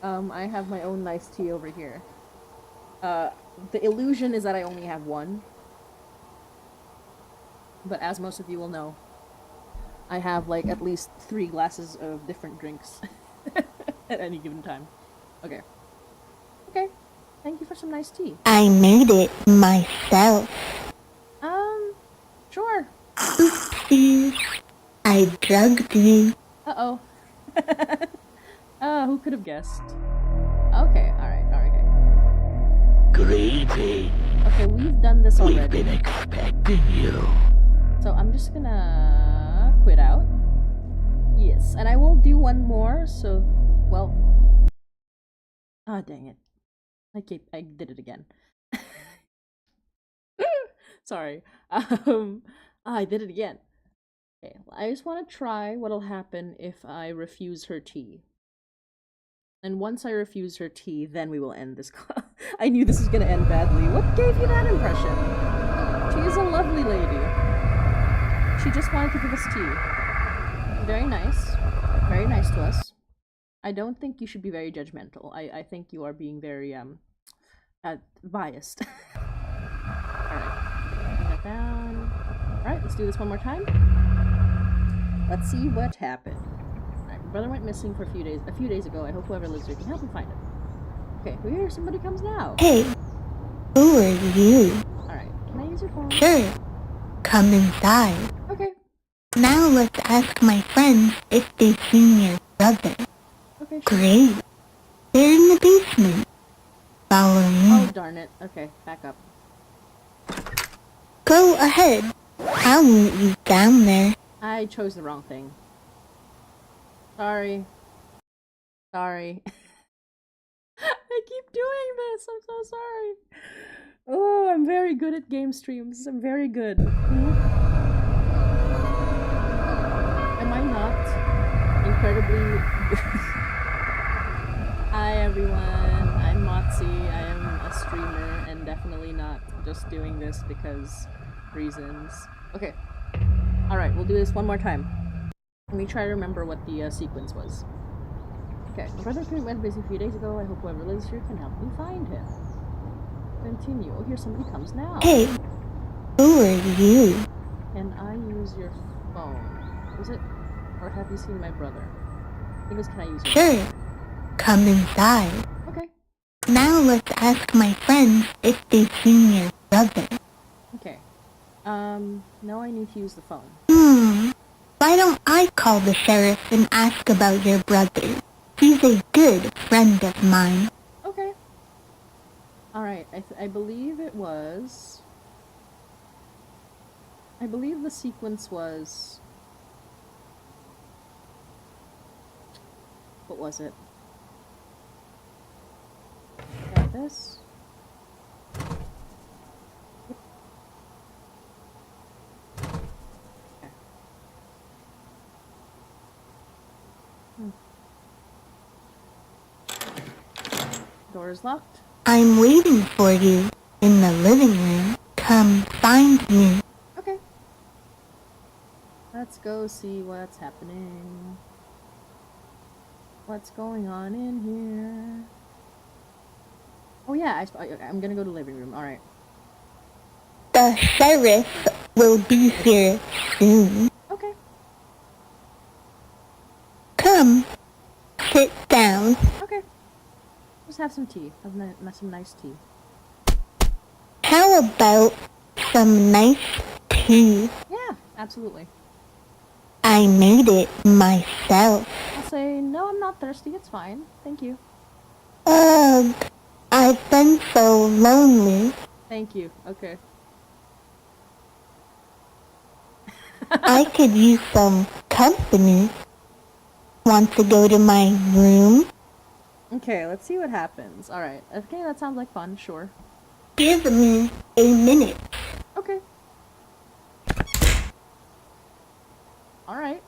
S1: I have my own nice tea over here. The illusion is that I only have one. But as most of you will know, I have like at least 3 glasses of different drinks at any given time. Okay. Okay. Thank you for some nice tea.
S2: I made it myself.
S1: Sure.
S2: Oopsies. I drugged you.
S1: Uh-oh. Who could have guessed? Okay, alright.
S3: Greetings.
S1: Okay, we've done this already.
S3: We've been expecting you.
S1: So I'm just gonna quit out. Yes, and I will do one more, so, well... Ah, dang it. I did it again. Sorry. I did it again. Okay, I just want to try what'll happen if I refuse her tea. And once I refuse her tea, then we will end this call. I knew this was gonna end badly. What gave you that impression? She is a lovely lady. She just wanted to give us tea. Very nice. Very nice to us. I don't think you should be very judgmental. I think you are being very, biased. Alright. Bring that down. Alright, let's do this one more time. Let's see what happened. Alright, my brother went missing for a few days ago. I hope whoever lives here can help me find him. Okay, here somebody comes now.
S2: Hey, who are you?
S1: Alright, can I use your phone?
S2: Sure. Come inside.
S1: Okay.
S2: Now let's ask my friends if they've seen your brother.
S1: Okay, sure.
S2: Great. They're in the basement. Follow me.
S1: Oh, darn it. Okay, back up.
S2: Go ahead. I'll meet you down there.
S1: I chose the wrong thing. Sorry. Sorry. I keep doing this. I'm so sorry. Oh, I'm very good at game streams. I'm very good. Am I not incredibly... Hi everyone, I'm Motzie. I am a streamer and definitely not just doing this because reasons. Okay. Alright, we'll do this one more time. Let me try to remember what the sequence was. Okay, my brother went busy a few days ago. I hope whoever lives here can help me find him. Continue. Oh, here somebody comes now.
S2: Hey, who are you?
S1: Can I use your phone? Was it? Or have you seen my brother? I think it was, can I use your phone?
S2: Sure. Come inside.
S1: Okay.
S2: Now let's ask my friends if they've seen your brother.
S1: Okay. No, I need to use the phone.
S2: Why don't I call the sheriff and ask about your brother? He's a good friend of mine.
S1: Okay. Alright, I believe it was... I believe the sequence was... What was it? Got this. Door is locked.
S2: I'm waiting for you in the living room. Come find me.
S1: Okay. Let's go see what's happening. What's going on in here? Oh yeah, I'm gonna go to the living room. Alright.
S2: The sheriff will be here soon.
S1: Okay.
S2: Come, sit down.
S1: Okay. Just have some tea. Have some nice tea.
S2: How about some nice tea?
S1: Yeah, absolutely.
S2: I made it myself.
S1: I'll say, no, I'm not thirsty. It's fine. Thank you.
S2: Ugh, I've been so lonely.
S1: Thank you. Okay.
S2: I could use some company. Want to go to my room?
S1: Okay, let's see what happens. Alright, okay, that sounds like fun, sure.
S2: Give me a minute.
S1: Okay. Alright.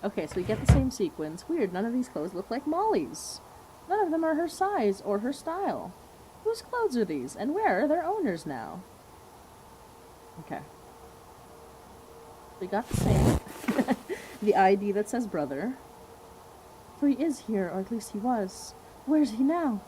S1: Okay, so we get the same sequence. Weird, none of these clothes look like Molly's. None of them are her size or her style. Whose clothes are these, and where are their owners now? Okay. We got the same. The ID that says brother. So he is here, or at least he was. Where's he now?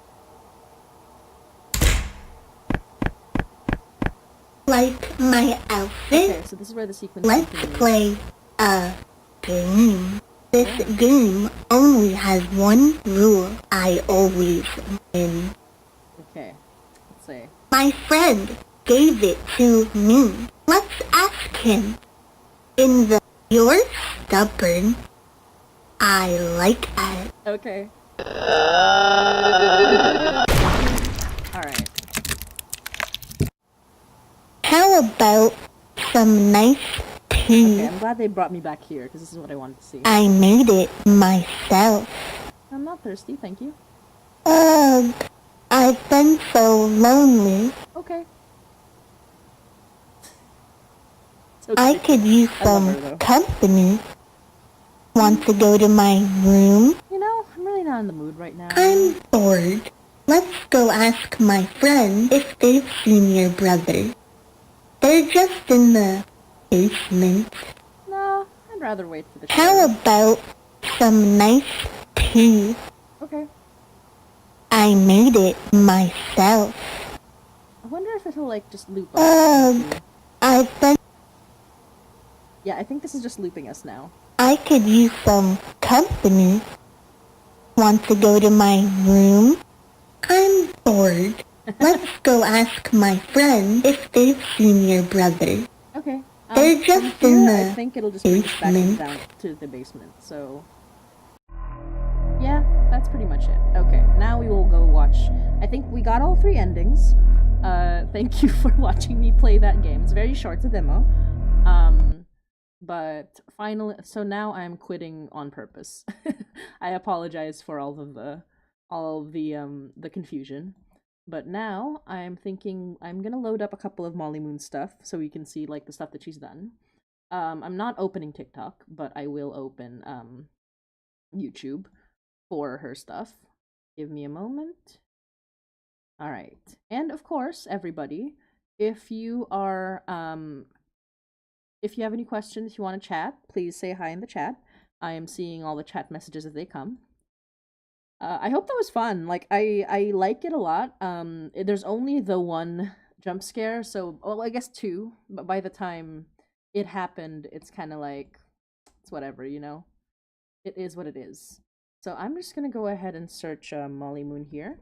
S2: Like my outfit?
S1: Okay, so this is where the sequence
S2: Let's
S1: continues.
S2: play a game. This game only has one rule. I always win.
S1: Okay, let's see.
S2: My friend gave it to me. Let's ask him. In the You're stubborn. I like that.
S1: Okay. Alright.
S2: How about some nice tea?
S1: Okay, I'm glad they brought me back here, because this is what I wanted to see.
S2: I made it myself.
S1: I'm not thirsty, thank you.
S2: Ugh, I've been so lonely.
S1: Okay.
S2: I could use
S1: I love her,
S2: some
S1: though.
S2: company. Want to go to my room?
S1: You know, I'm really not in the mood right now.
S2: I'm bored. Let's go ask my friend if they've seen your brother. They're just in the basement.
S1: No, I'd rather wait for the show.
S2: How about some nice tea?
S1: Okay.
S2: I made it myself.
S1: I wonder if it'll, like, just loop us.
S2: Ugh, I've been...
S1: Yeah, I think this is just looping us now.
S2: I could use some company. Want to go to my room? I'm bored. Let's go ask my friend if they've seen your brother.
S1: Okay.
S2: They're just
S1: from
S2: in
S1: here,
S2: the
S1: I think it'll just bring us back
S2: basement.
S1: down to the basement, so... Yeah, that's pretty much it. Okay, now we will go watch... I think we got all 3 endings. Thank you for watching me play that game. It's very short, it's a demo. But finally... So now I'm quitting on purpose. I apologize for all of the confusion. But now I'm thinking I'm gonna load up a couple of Molly Moon stuff so we can see like the stuff that she's done. I'm not opening TikTok, but I will open YouTube for her stuff. Give me a moment. All right, and of course, everybody, if you are if you have any questions, you want to chat, please say hi in the chat. I am seeing all the chat messages as they come. I hope that was fun. Like, I like it a lot. There's only the one jump scare, so, well, I guess 2, but by the time it happened, it's kind of like, it's whatever, you know? It is what it is. So I'm just gonna go ahead and search Molly Moon here.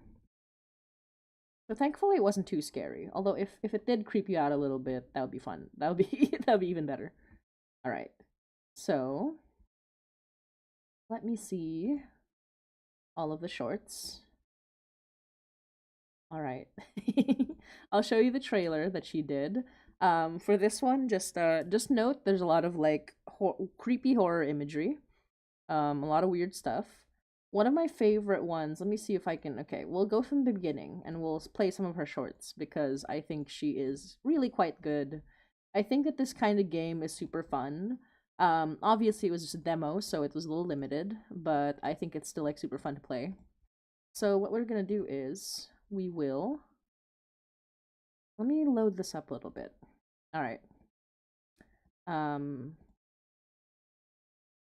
S1: So thankfully it wasn't too scary, although if it did creep you out a little bit, that would be fun. That would be, that would be even better. Alright, so, let me see all of the shorts. All right. I'll show you the trailer that she did. For this one, just note there's a lot of like creepy horror imagery. A lot of weird stuff. One of my favorite ones, let me see if I can, okay, we'll go from the beginning and we'll play some of her shorts because I think she is really quite good. I think that this kind of game is super fun. Obviously it was just a demo, so it was a little limited, but I think it's still like super fun to play. So what we're gonna do is we will, let me load this up a little bit. All right.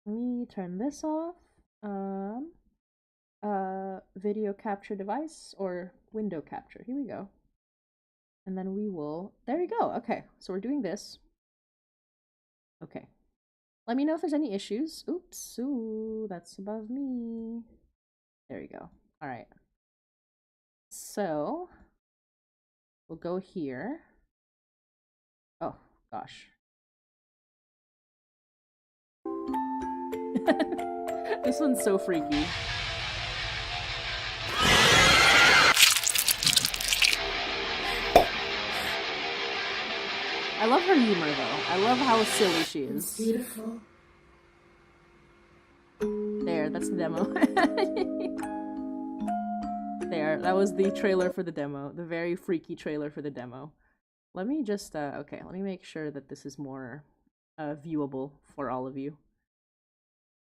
S1: Let me turn this off. Video capture device or window capture. Here we go. And then we will, there we go. Okay, so we're doing this. Okay. Let me know if there's any issues. Oops, ooh, that's above me. There we go. All right. So, we'll go here. Oh, gosh. This one's so freaky. I I love her humor though. I love how silly she is.
S2: Beautiful.
S1: There, that's the demo. There, that was the trailer for the demo. The very freaky trailer for the demo. Let me just, okay, let me make sure that this is more viewable for all of you.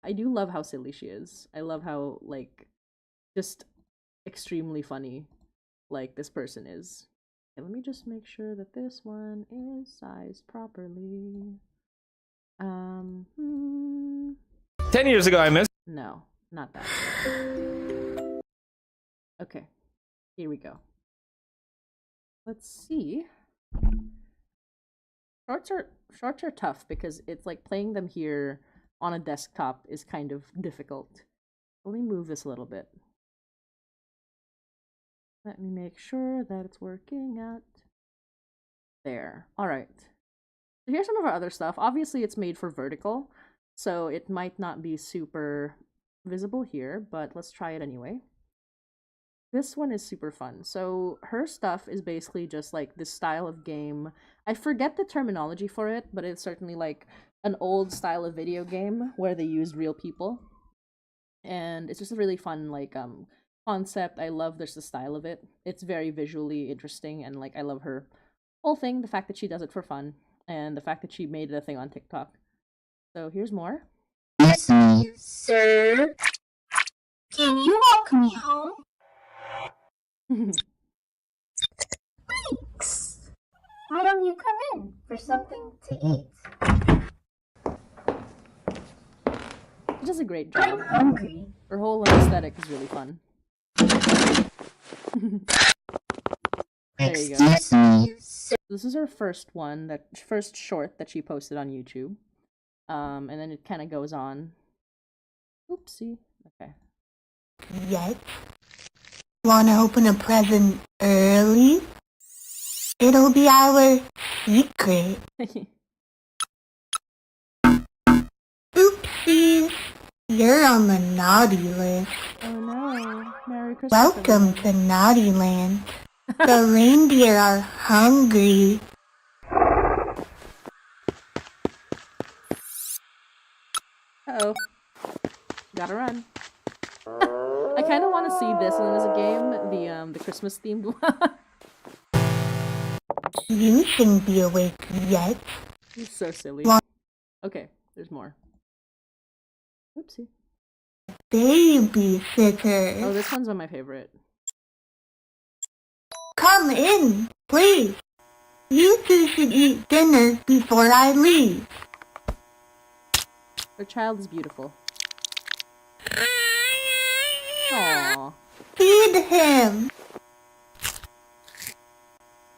S1: I do love how silly she is. I love how, like, just extremely funny, like, this person is. Okay, let me just make sure that this one is sized properly.
S4: 10 years ago, I missed.
S1: No, not that. Okay, here we go. Let's see. Shorts are tough because it's like playing them here on a desktop is kind of difficult. Let me move this a little bit. Let me make sure that it's working out. There. Alright. So here's some of our other stuff. Obviously it's made for vertical, so it might not be super visible here, but let's try it anyway. This one is super fun. So her stuff is basically just like this style of game. I forget the terminology for it, but it's certainly like an old style of video game where they used real people. And it's just a really fun like concept. I love the style of it. It's very visually interesting, and like I love her whole thing, the fact that she does it for fun and the fact that she made it a thing on TikTok. So here's more.
S2: Excuse me, sir. Can you walk me home? Thanks. Why don't you come in for something to eat?
S1: She does a great job.
S2: I'm hungry.
S1: Her whole aesthetic is really fun. There you go.
S2: Excuse me, sir.
S1: This is her first short that she posted on YouTube. And then it kind of goes on. Oopsie. Okay.
S2: Yes. Wanna open a present early? It'll be our secret. Oopsies. You're on the naughty list.
S1: Oh no. Merry Christmas.
S2: Welcome to Naughty Land. The reindeer are hungry.
S1: Uh-oh. Gotta run. I kind of want to see this one as a game, the Christmas themed one.
S2: You shouldn't be awake yet.
S1: It's so silly. Okay, there's more. Oopsie.
S2: Babysitter.
S1: Oh, this one's one of my favorite.
S2: Come in, please. You two should eat dinner before I leave.
S1: Her child is beautiful. Aww.
S2: Feed him.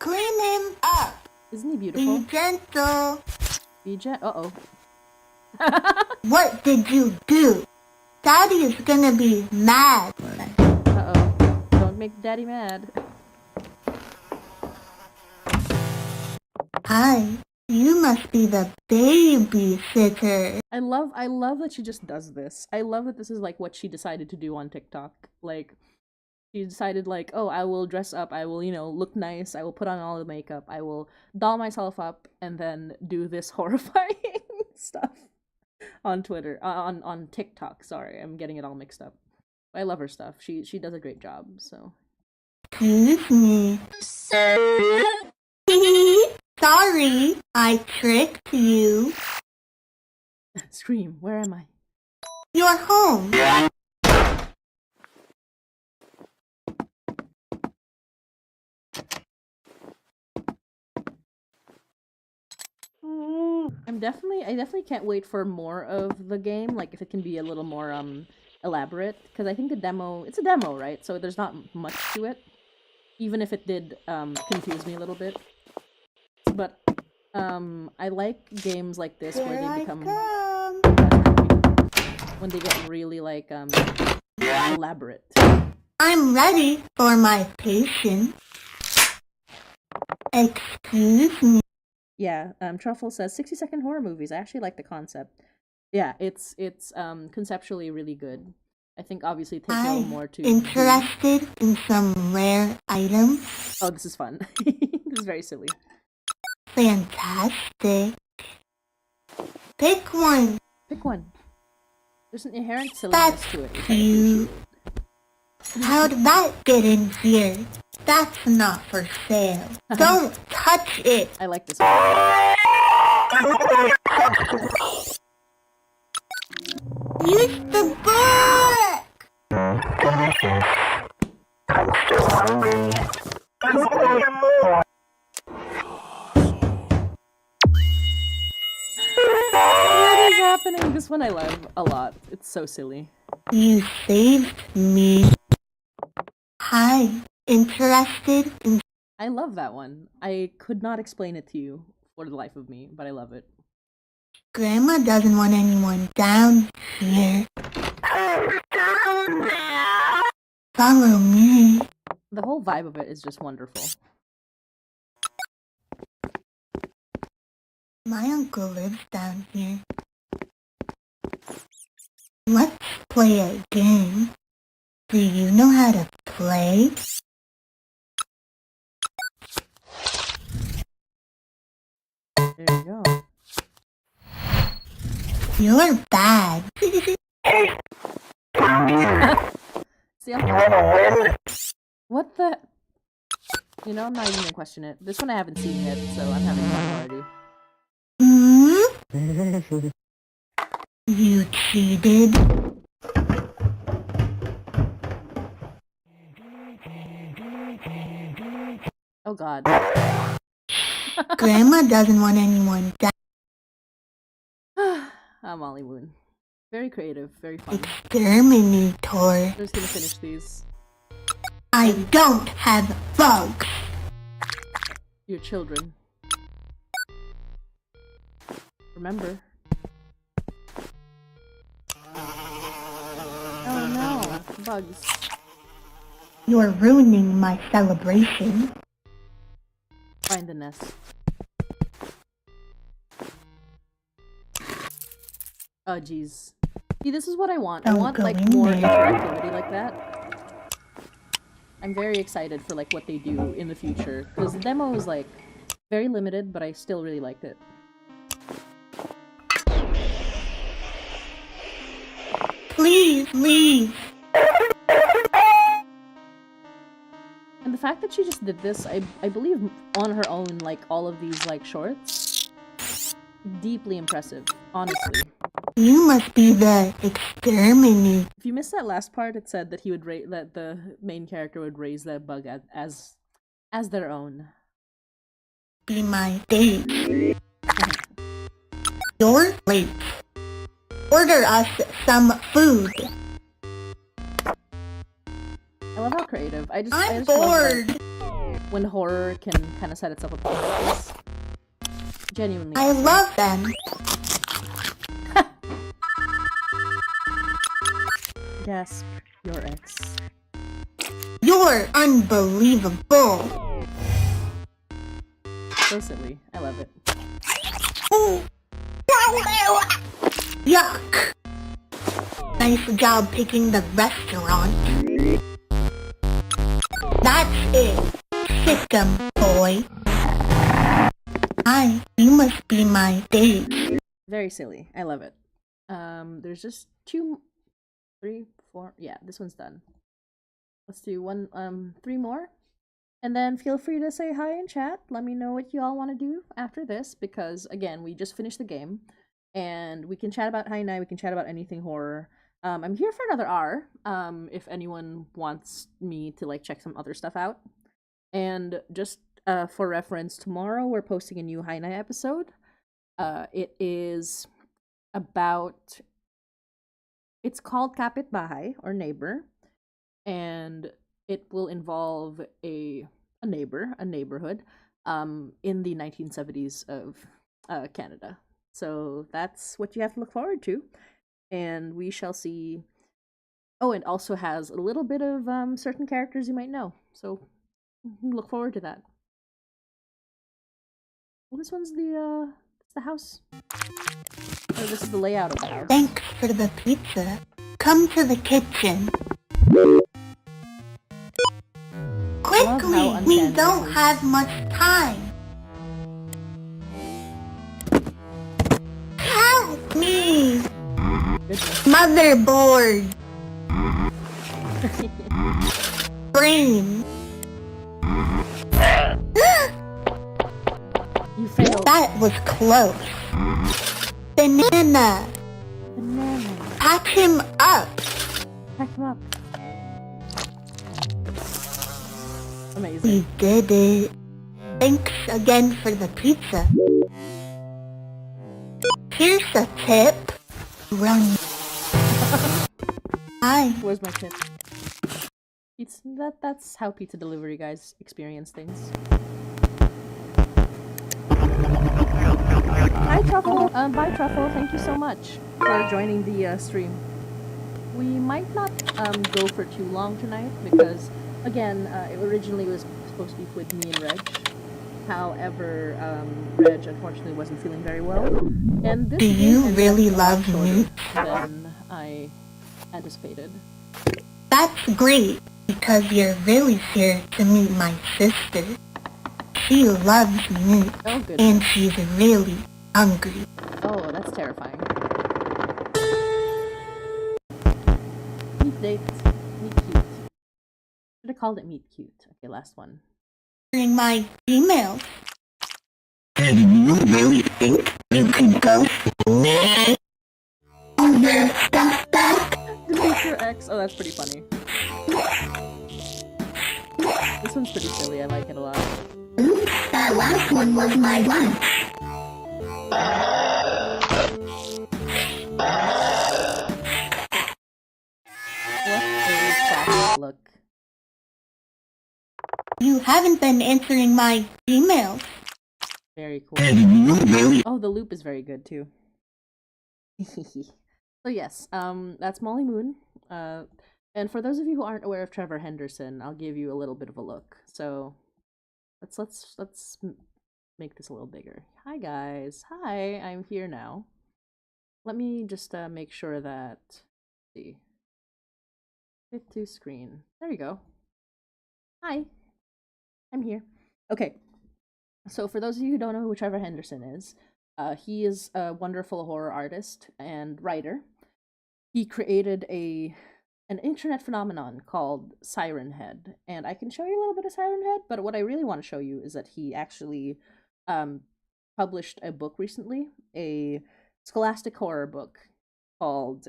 S2: Clean him up.
S1: Isn't he beautiful?
S2: Be gentle.
S1: Uh-oh.
S2: What did you do? Daddy is gonna be mad.
S1: Uh-oh. Don't make Daddy mad.
S2: Hi, you must be the babysitter.
S1: I love that she just does this. I love that this is like what she decided to do on TikTok. Like, she decided like, oh, I will dress up, I will, look nice, I will put on all the makeup, I will doll myself up, and then do this horrifying stuff on Twitter, on TikTok. Sorry, I'm getting it all mixed up. I love her stuff. She does a great job, so.
S2: Excuse me, sir. Sorry, I tricked you.
S1: Scream, where am I?
S2: You're home.
S1: I definitely can't wait for more of the game, like if it can be a little more elaborate, because I think it's a demo, right? So there's not much to it, even if it did confuse me a little bit. But I like games like this where they become when they get really like elaborate.
S2: I'm ready for my patient. Excuse me.
S1: Yeah, Truffle says 60-second horror movies. I actually like the concept. Yeah, it's conceptually really good. I think obviously it takes a little more to.
S2: Interested in some rare items?
S1: Oh, this is fun. This is very silly.
S2: Fantastic. Pick one.
S1: Pick one. There's an inherent silliness
S2: That's
S1: to it, which I
S2: cute.
S1: appreciate.
S2: How did that get in here? That's not for sale. Don't touch it.
S1: I like this one.
S2: Use the book.
S3: I'm still hungry.
S1: What is happening? This one I love a lot. It's so silly.
S2: You saved me. Hi. Interested in...
S1: I love that one. I could not explain it to you for the life of me, but I love it.
S2: Grandma doesn't want anyone down here. Follow me.
S1: The whole vibe of it is just wonderful.
S2: My uncle lives down here. Let's play a game. Do you know how to play?
S1: There you go.
S2: You're bad.
S1: See, I'm... What the... You know, I'm not even gonna question it. This one I haven't seen yet, so I'm having fun already.
S2: You cheated.
S1: Oh god.
S2: Grandma doesn't want anyone down.
S1: Molly Moon. Very creative, very fun.
S2: Exterminator.
S1: I'm just gonna finish these.
S2: I don't have bugs.
S1: Your children. Remember. Oh no, bugs.
S2: You're ruining my celebration.
S1: Find the nest. Oh jeez. See, this is what I want. I
S2: Don't
S1: want
S2: go
S1: like
S2: in
S1: more
S2: there.
S1: interactivity like that. I'm very excited for like what they do in the future because the demo was like very limited, but I still really liked it.
S2: Please leave.
S1: And the fact that she just did this, I believe on her own, like all of these like shorts, deeply impressive, honestly.
S2: You must be the exterminator.
S1: If you missed that last part, it said that he would that the main character would raise that bug as their own.
S2: Be my date. You're late. Order us some food.
S1: I love how creative. I just
S2: I'm
S1: love,
S2: bored.
S1: like, when horror can kind of set itself apart like this. Genuinely.
S2: I love them.
S1: Gasp, your ex.
S2: You're unbelievable.
S1: So silly. I love it.
S2: Yuck. Nice job picking the restaurant. That's it. Sick 'em, boy. Hi, you must be my date.
S1: Very silly. I love it. There's just 2, 3, 4. Yeah, this one's done. Let's do 3 more. And then feel free to say hi in chat. Let me know what you all want to do after this, because again, we just finished the game. And we can chat about Hainai, we can chat about anything horror. I'm here for another hour, if anyone wants me to like check some other stuff out. And just for reference, tomorrow we're posting a new Hainai episode. It is about... It's called Kapit Bahay, or Neighbor. And it will involve a neighborhood, in the 1970s of Canada. So that's what you have to look forward to. And we shall see... Oh, it also has a little bit of certain characters you might know. So look forward to that. Well, this one's the house. Oh, this is the layout of the house.
S2: Thanks for the pizza. Come to the kitchen. Quickly, we don't have much time. Help me!
S1: Goodness.
S2: Motherboard! Brain!
S1: You failed.
S2: That was close. Banana!
S1: Banana.
S2: Pack him up!
S1: Pack him up. Amazing.
S2: We did it. Thanks again for the pizza. Here's a tip. Run. Hi.
S1: Where's my tip? That's how pizza delivery guys experience things. Hi Truffle. Bye Truffle. Thank you so much for joining the stream. We might not go for too long tonight because again, it originally was supposed to be with me and Reg. However, Reg unfortunately wasn't feeling very well, and this
S2: Do you
S1: ended
S2: really
S1: up
S2: love
S1: shorter
S2: me?
S1: than I anticipated.
S2: That's great, because you're really here to meet my sister. She loves meat,
S1: Oh goodness.
S2: and she's really hungry.
S1: Oh, that's terrifying. Meat date. Meat cute. Should have called it meat cute. Okay, last one.
S2: During my emails.
S3: Do you really think you can go mad?
S2: Your stuff back?
S1: Delete your ex. Oh, that's pretty funny. This one's pretty silly. I like it a lot.
S2: Oops, that last one was my lunch.
S1: What a classic look.
S2: You haven't been answering my emails.
S1: Very cool.
S3: Do you really?
S1: Oh, the loop is very good too. So yes, that's Molly Moon. And for those of you who aren't aware of Trevor Henderson, I'll give you a little bit of a look. So let's make this a little bigger. Hi guys. Hi, I'm here now. Let me just make sure that see. Fit to screen. There you go. Hi. I'm here. Okay. So for those of you who don't know who Trevor Henderson is, he is a wonderful horror artist and writer. He created an internet phenomenon called Siren Head, and I can show you a little bit of Siren Head, but what I really want to show you is that he actually published a book recently, a scholastic horror book called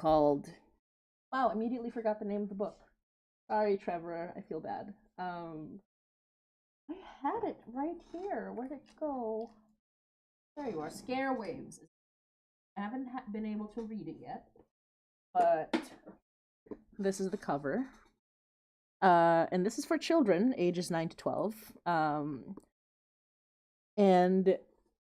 S1: wow, immediately forgot the name of the book. Sorry, Trevor, I feel bad. I had it right here. Where'd it go? There you are. Scare Waves. I haven't been able to read it yet, but this is the cover. And this is for children, ages 9 to 12. And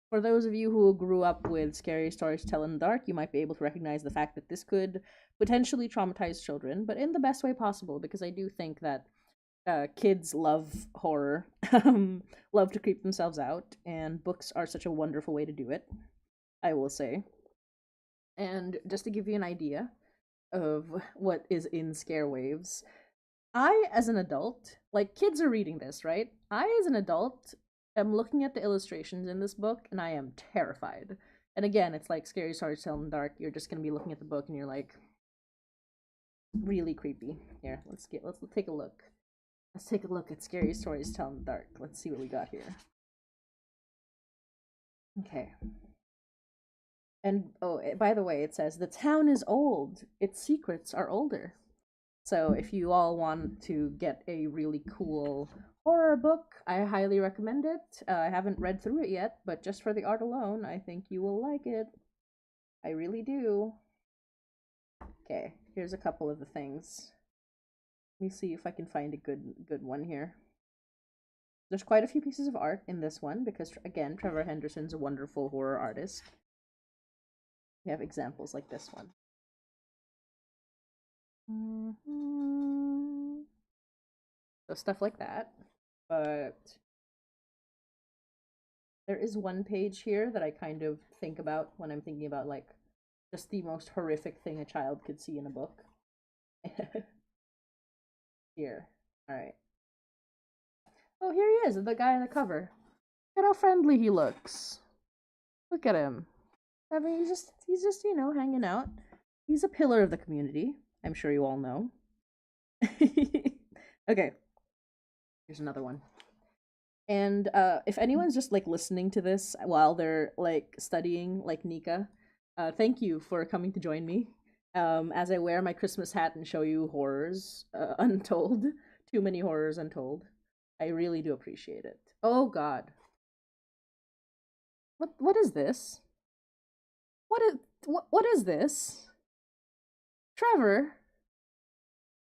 S1: for those of you who grew up with scary stories to tell in the dark, you might be able to recognize the fact that this could potentially traumatize children, but in the best way possible, because I do think that kids love horror, love to creep themselves out, and books are such a wonderful way to do it, I will say. And just to give you an idea of what is in Scare Waves, I, as an adult, like, kids are reading this, right? I, as an adult, am looking at the illustrations in this book, and I am terrified. And again, it's like Scary Stories to Tell in the Dark. You're just gonna be looking at the book, and you're like, really creepy. Here, let's take a look. Let's take a look at Scary Stories to Tell in the Dark. Let's see what we got here. Okay. And, oh, by the way, it says, the town is old. Its secrets are older. So if you all want to get a really cool horror book, I highly recommend it. I haven't read through it yet, but just for the art alone, I think you will like it. I really do. Okay, here's a couple of the things. Let me see if I can find a good one here. There's quite a few pieces of art in this one because, again, Trevor Henderson's a wonderful horror artist. We have examples like this one. So stuff like that. But there is one page here that I kind of think about when I'm thinking about, like, just the most horrific thing a child could see in a book. Here. Alright. Oh, here he is, the guy on the cover. Look at how friendly he looks. Look at him. I mean, he's just hanging out. He's a pillar of the community. I'm sure you all know. Okay, here's another one. And if anyone's just like listening to this while they're like studying, like Nika, thank you for coming to join me. As I wear my Christmas hat and show you horrors untold, too many horrors untold. I really do appreciate it. Oh God, what is this? What is this? Trevor,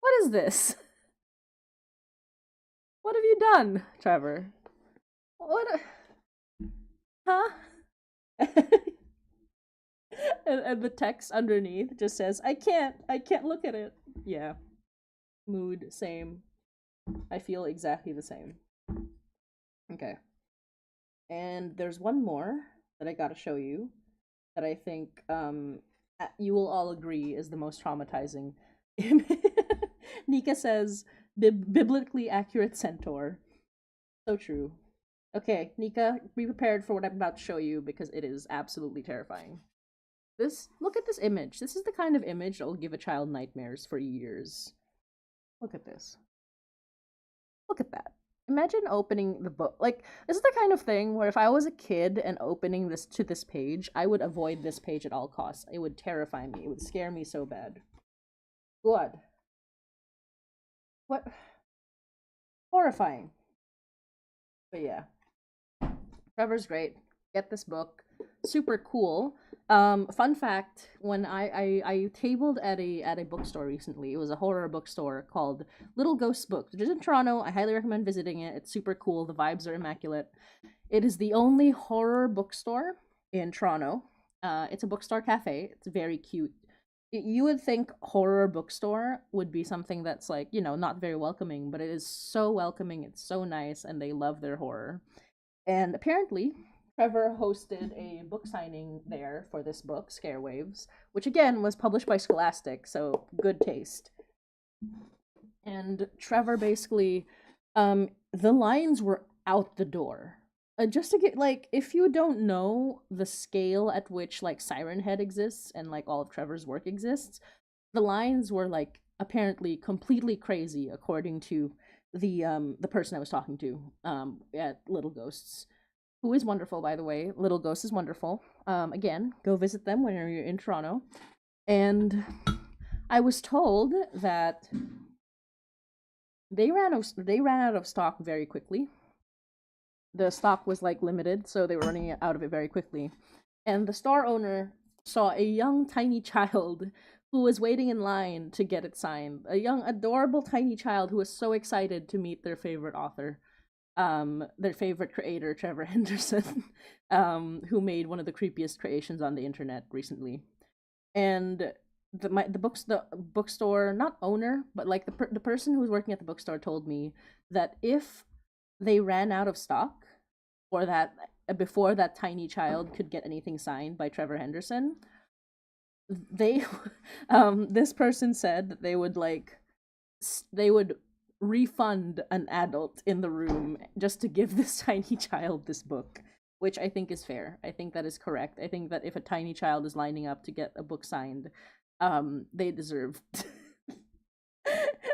S1: what is this? What have you done, Trevor? What? Huh? And the text underneath just says, I can't look at it. Yeah. Mood, same. I feel exactly the same. Okay. And there's one more that I gotta show you that I think you will all agree is the most traumatizing. Nika says, biblically accurate centaur. So true. Okay, Nika, be prepared for what I'm about to show you because it is absolutely terrifying. Look at this image. This is the kind of image that will give a child nightmares for years. Look at this. Look at that. Imagine opening the book. Like, this is the kind of thing where if I was a kid and opening this page, I would avoid this page at all costs. It would terrify me. It would scare me so bad. What? What? Horrifying. But yeah. Trevor's great. Get this book. Super cool. Fun fact: when I tabled at a bookstore recently, it was a horror bookstore called Little Ghost Books, which is in Toronto. I highly recommend visiting it. It's super cool. The vibes are immaculate. It is the only horror bookstore in Toronto. It's a bookstore cafe. It's very cute. You would think horror bookstore would be something that's like, not very welcoming, but it is so welcoming. It's so nice, and they love their horror. And apparently, Trevor hosted a book signing there for this book, Scare Waves, which again was published by Scholastic, so good taste. And Trevor basically, the lines were out the door. Just to get, like, if you don't know the scale at which, like, Siren Head exists and, like, all of Trevor's work exists, the lines were, like, apparently completely crazy, according to the person I was talking to at Little Ghosts, who is wonderful, by the way. Little Ghosts is wonderful. Again, go visit them when you're in Toronto. And I was told that they ran out of stock very quickly. The stock was like limited, so they were running out of it very quickly. And the store owner saw a young tiny child who was waiting in line to get it signed. A young adorable tiny child who was so excited to meet their favorite author, their favorite creator, Trevor Henderson, who made one of the creepiest creations on the internet recently. And the bookstore, not owner, but like the person who was working at the bookstore told me that if they ran out of stock or that before that tiny child could get anything signed by Trevor Henderson, they this person said that they would refund an adult in the room just to give this tiny child this book, which I think is fair. I think that is correct. I think that if a tiny child is lining up to get a book signed, they deserve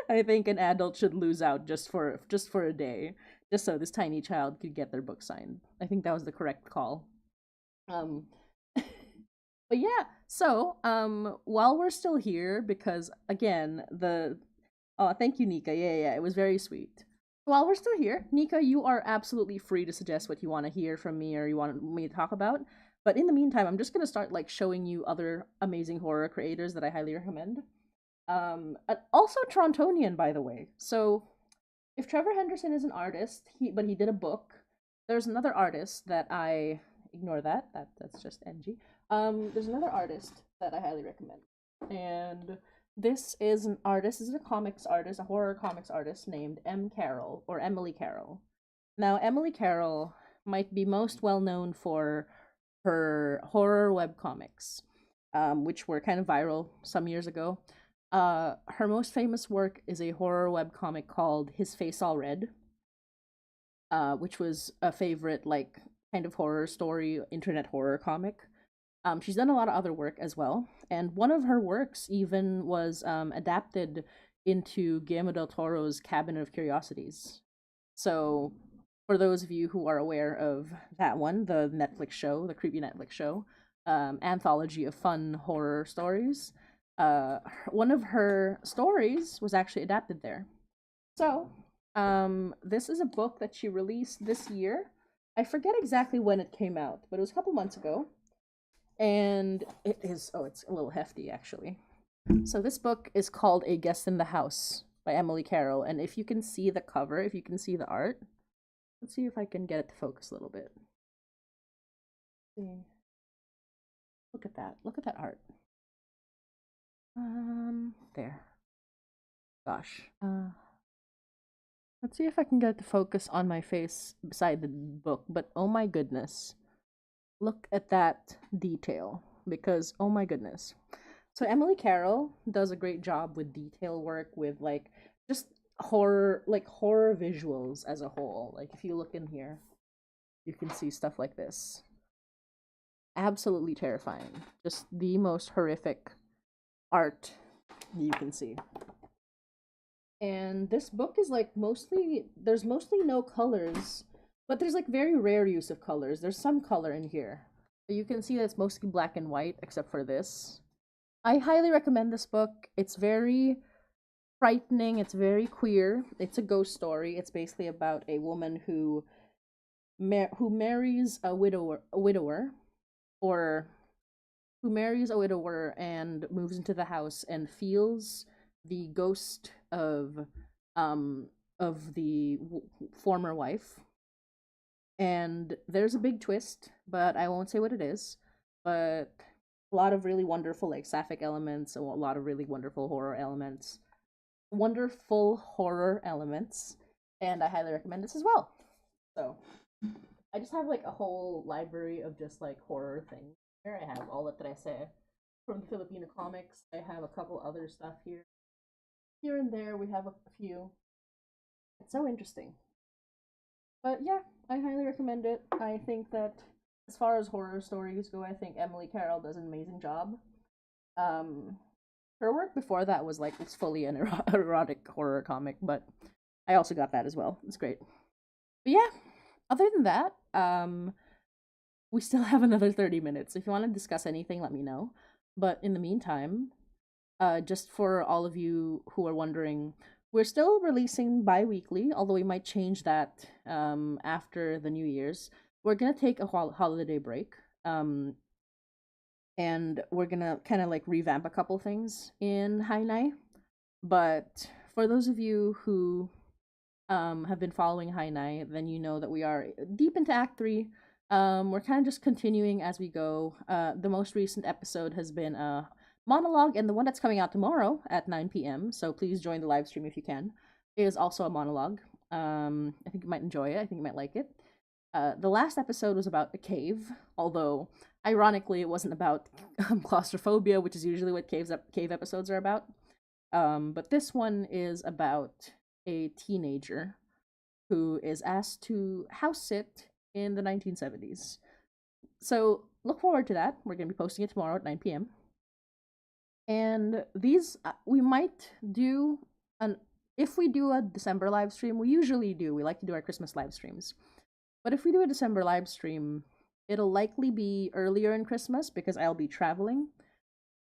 S1: I think an adult should lose out just for a day, just so this tiny child could get their book signed. I think that was the correct call. But yeah, so while we're still here, because again, thank you, Nika. Yeah, it was very sweet. While we're still here, Nika, you are absolutely free to suggest what you want to hear from me or you want me to talk about. But in the meantime, I'm just gonna start like showing you other amazing horror creators that I highly recommend. Also Torontonian, by the way. So if Trevor Henderson is an artist, but he did a book. There's another artist that I ignore that's just NG. There's another artist that I highly recommend, and this is an artist. This is a comics artist, a horror comics artist named M. Carroll or Emily Carroll. Now, Emily Carroll might be most well known for her horror webcomics, which were kind of viral some years ago. Her most famous work is a horror webcomic called His Face All Red, which was a favorite, like, kind of horror story, internet horror comic. She's done a lot of other work as well, and one of her works even was adapted into Guillermo del Toro's Cabinet of Curiosities. So, for those of you who are aware of that one, the Netflix show, the creepy Netflix show, anthology of fun horror stories, one of her stories was actually adapted there. So, this is a book that she released this year. I forget exactly when it came out, but it was a couple months ago. And it is, it's a little hefty actually. So this book is called A Guest in the House by Emily Carroll. And if you can see the cover, if you can see the art, let's see if I can get it to focus a little bit. Look at that. Look at that art. There. Gosh. Let's see if I can get it to focus on my face beside the book. But oh my goodness. Look at that detail. Because oh my goodness. So Emily Carroll does a great job with detail work, with like just horror visuals as a whole. Like if you look in here, you can see stuff like this. Absolutely terrifying. Just the most horrific art you can see. And this book is like there's mostly no colors, but there's like very rare use of colors. There's some color in here. You can see that it's mostly black and white except for this. I highly recommend this book. It's very frightening. It's very queer. It's a ghost story. It's basically about a woman who marries a widower, or who marries a widower and moves into the house and feels the ghost of the former wife. And there's a big twist, but I won't say what it is. But a lot of really wonderful like sapphic elements, a lot of really wonderful horror elements. And I highly recommend this as well. So I just have like a whole library of just like horror things here. I have all that I say from the Filipina comics. I have a couple other stuff here. Here and there we have a few. It's so interesting. But yeah, I highly recommend it. I think that as far as horror stories go, I think Emily Carroll does an amazing job. Her work before that was like it's fully an erotic horror comic, but I also got that as well. It's great. But yeah, other than that, we still have another 30 minutes. If you want to discuss anything, let me know. But in the meantime, just for all of you who are wondering, we're still releasing bi-weekly, although we might change that after the New Year's. We're going to take a holiday break. And we're going to kind of like revamp a couple things in Hainai. But for those of you who have been following Hainai, then you know that we are deep into Act 3. We're kind of just continuing as we go. The most recent episode has been a monologue, and the one that's coming out tomorrow at 9 p.m. So please join the live stream if you can. It is also a monologue. I think you might enjoy it. I think you might like it. The last episode was about a cave, although ironically it wasn't about claustrophobia, which is usually what cave episodes are about. But this one is about a teenager who is asked to house sit in the 1970s. So look forward to that. We're going to be posting it tomorrow at 9 p.m. And these, we might do if we do a December live stream, we usually do. We like to do our Christmas live streams. But if we do a December live stream, it'll likely be earlier in Christmas because I'll be traveling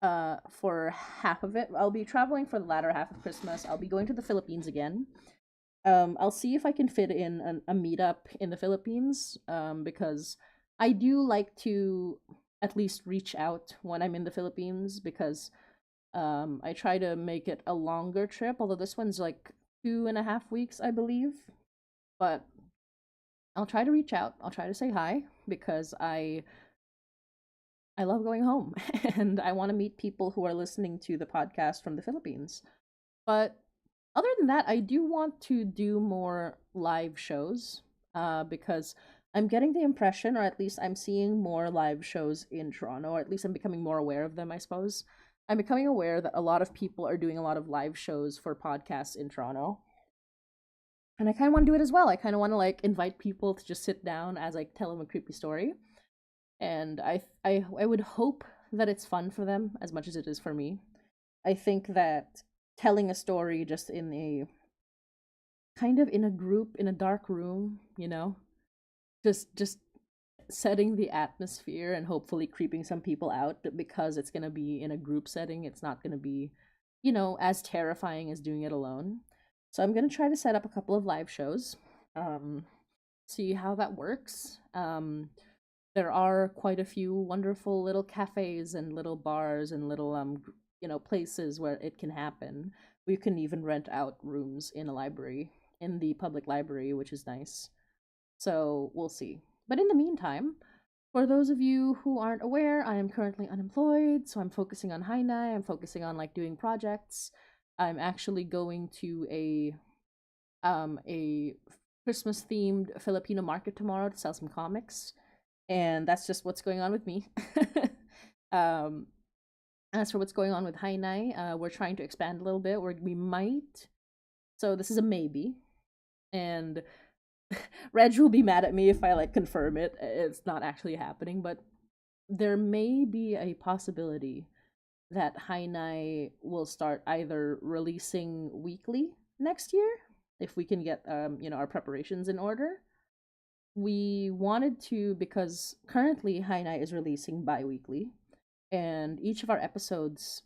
S1: for half of it. I'll be traveling for the latter half of Christmas. I'll be going to the Philippines again. I'll see if I can fit in a meetup in the Philippines because I do like to at least reach out when I'm in the Philippines because I try to make it a longer trip, although this one's like 2.5 weeks, I believe. But I'll try to reach out. I'll try to say hi because I love going home and I want to meet people who are listening to the podcast from the Philippines. But other than that, I do want to do more live shows because I'm getting the impression, or at least I'm seeing more live shows in Toronto, or at least I'm becoming more aware of them, I suppose. I'm becoming aware that a lot of people are doing a lot of live shows for podcasts in Toronto. And I kind of want to do it as well. I kind of want to like invite people to just sit down as I tell them a creepy story. and I would hope that it's fun for them as much as it is for me. I think that telling a story just in a kind of in a group in a dark room, just setting the atmosphere and hopefully creeping some people out, because it's going to be in a group setting. It's not going to be, as terrifying as doing it alone. So I'm going to try to set up a couple of live shows, see how that works. There are quite a few wonderful little cafes and little bars and little places where it can happen. We can even rent out rooms in a library, in the public library, which is nice. So we'll see. But in the meantime, for those of you who aren't aware, I am currently unemployed, so I'm focusing on Hainai. I'm focusing on like doing projects. I'm actually going to a Christmas themed Filipino market tomorrow to sell some comics, and that's just what's going on with me. um, as for what's going on with Hainai, we're trying to expand a little bit. We might. So this is a maybe, and Reg will be mad at me if I like confirm it. It's not actually happening, but there may be a possibility that Hainai will start either releasing weekly next year if we can get our preparations in order. We wanted to, because currently Hainai is releasing bi-weekly, and each of our episodes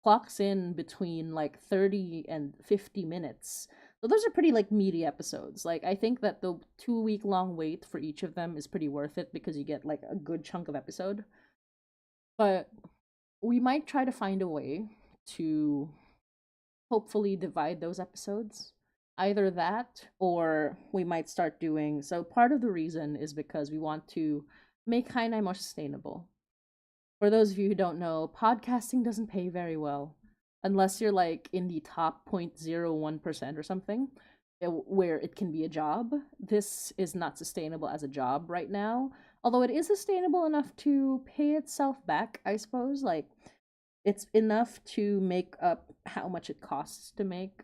S1: clocks in between like 30 and 50 minutes. So those are pretty like meaty episodes. Like I think that the 2-week long wait for each of them is pretty worth it because you get like a good chunk of episode. But we might try to find a way to hopefully divide those episodes. Either that, or we might start doing. So part of the reason is because we want to make Hainai more sustainable. For those of you who don't know, podcasting doesn't pay very well unless you're like in the top 0.01% or something, where it can be a job. This is not sustainable as a job right now, although it is sustainable enough to pay itself back, I suppose. Like, it's enough to make up how much it costs to make,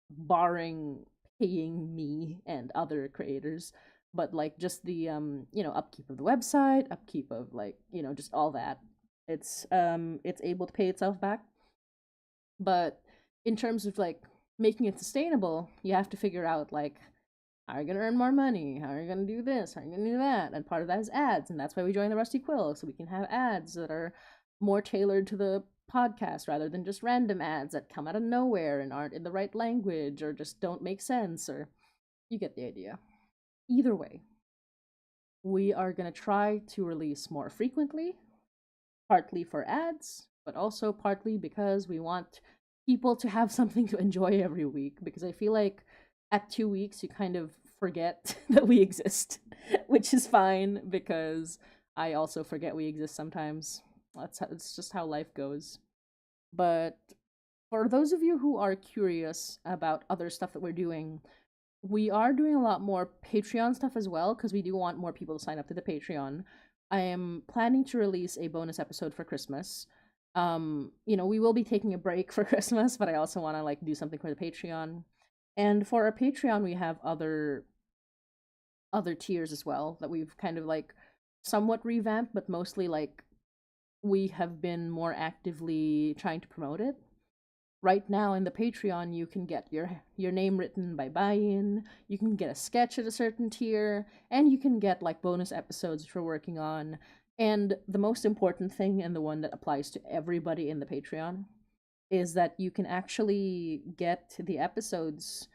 S1: barring paying me and other creators. But like just the upkeep of the website, upkeep of like just all that, it's able to pay itself back. But in terms of like making it sustainable, you have to figure out like, how are you gonna earn more money, how are you gonna do this, how are you gonna do that, and part of that is ads, and that's why we joined the Rusty Quill, so we can have ads that are more tailored to the podcast rather than just random ads that come out of nowhere and aren't in the right language or just don't make sense, or you get the idea. Either way, we are going to try to release more frequently, partly for ads, but also partly because we want people to have something to enjoy every week, because I feel like at 2 weeks you kind of forget that we exist, which is fine because I also forget we exist sometimes. It's just how life goes. But for those of you who are curious about other stuff that we're doing, we are doing a lot more Patreon stuff as well, because we do want more people to sign up to the Patreon. I am planning to release a bonus episode for Christmas. We will be taking a break for Christmas, but I also want to like do something for the Patreon. And for our Patreon, we have other tiers as well that we've kind of like somewhat revamped, but mostly like we have been more actively trying to promote it. Right now in the Patreon, you can get your name written by buy-in, you can get a sketch at a certain tier, and you can get like bonus episodes which we're working on. And the most important thing, and the one that applies to everybody in the Patreon, is that you can actually get the episodes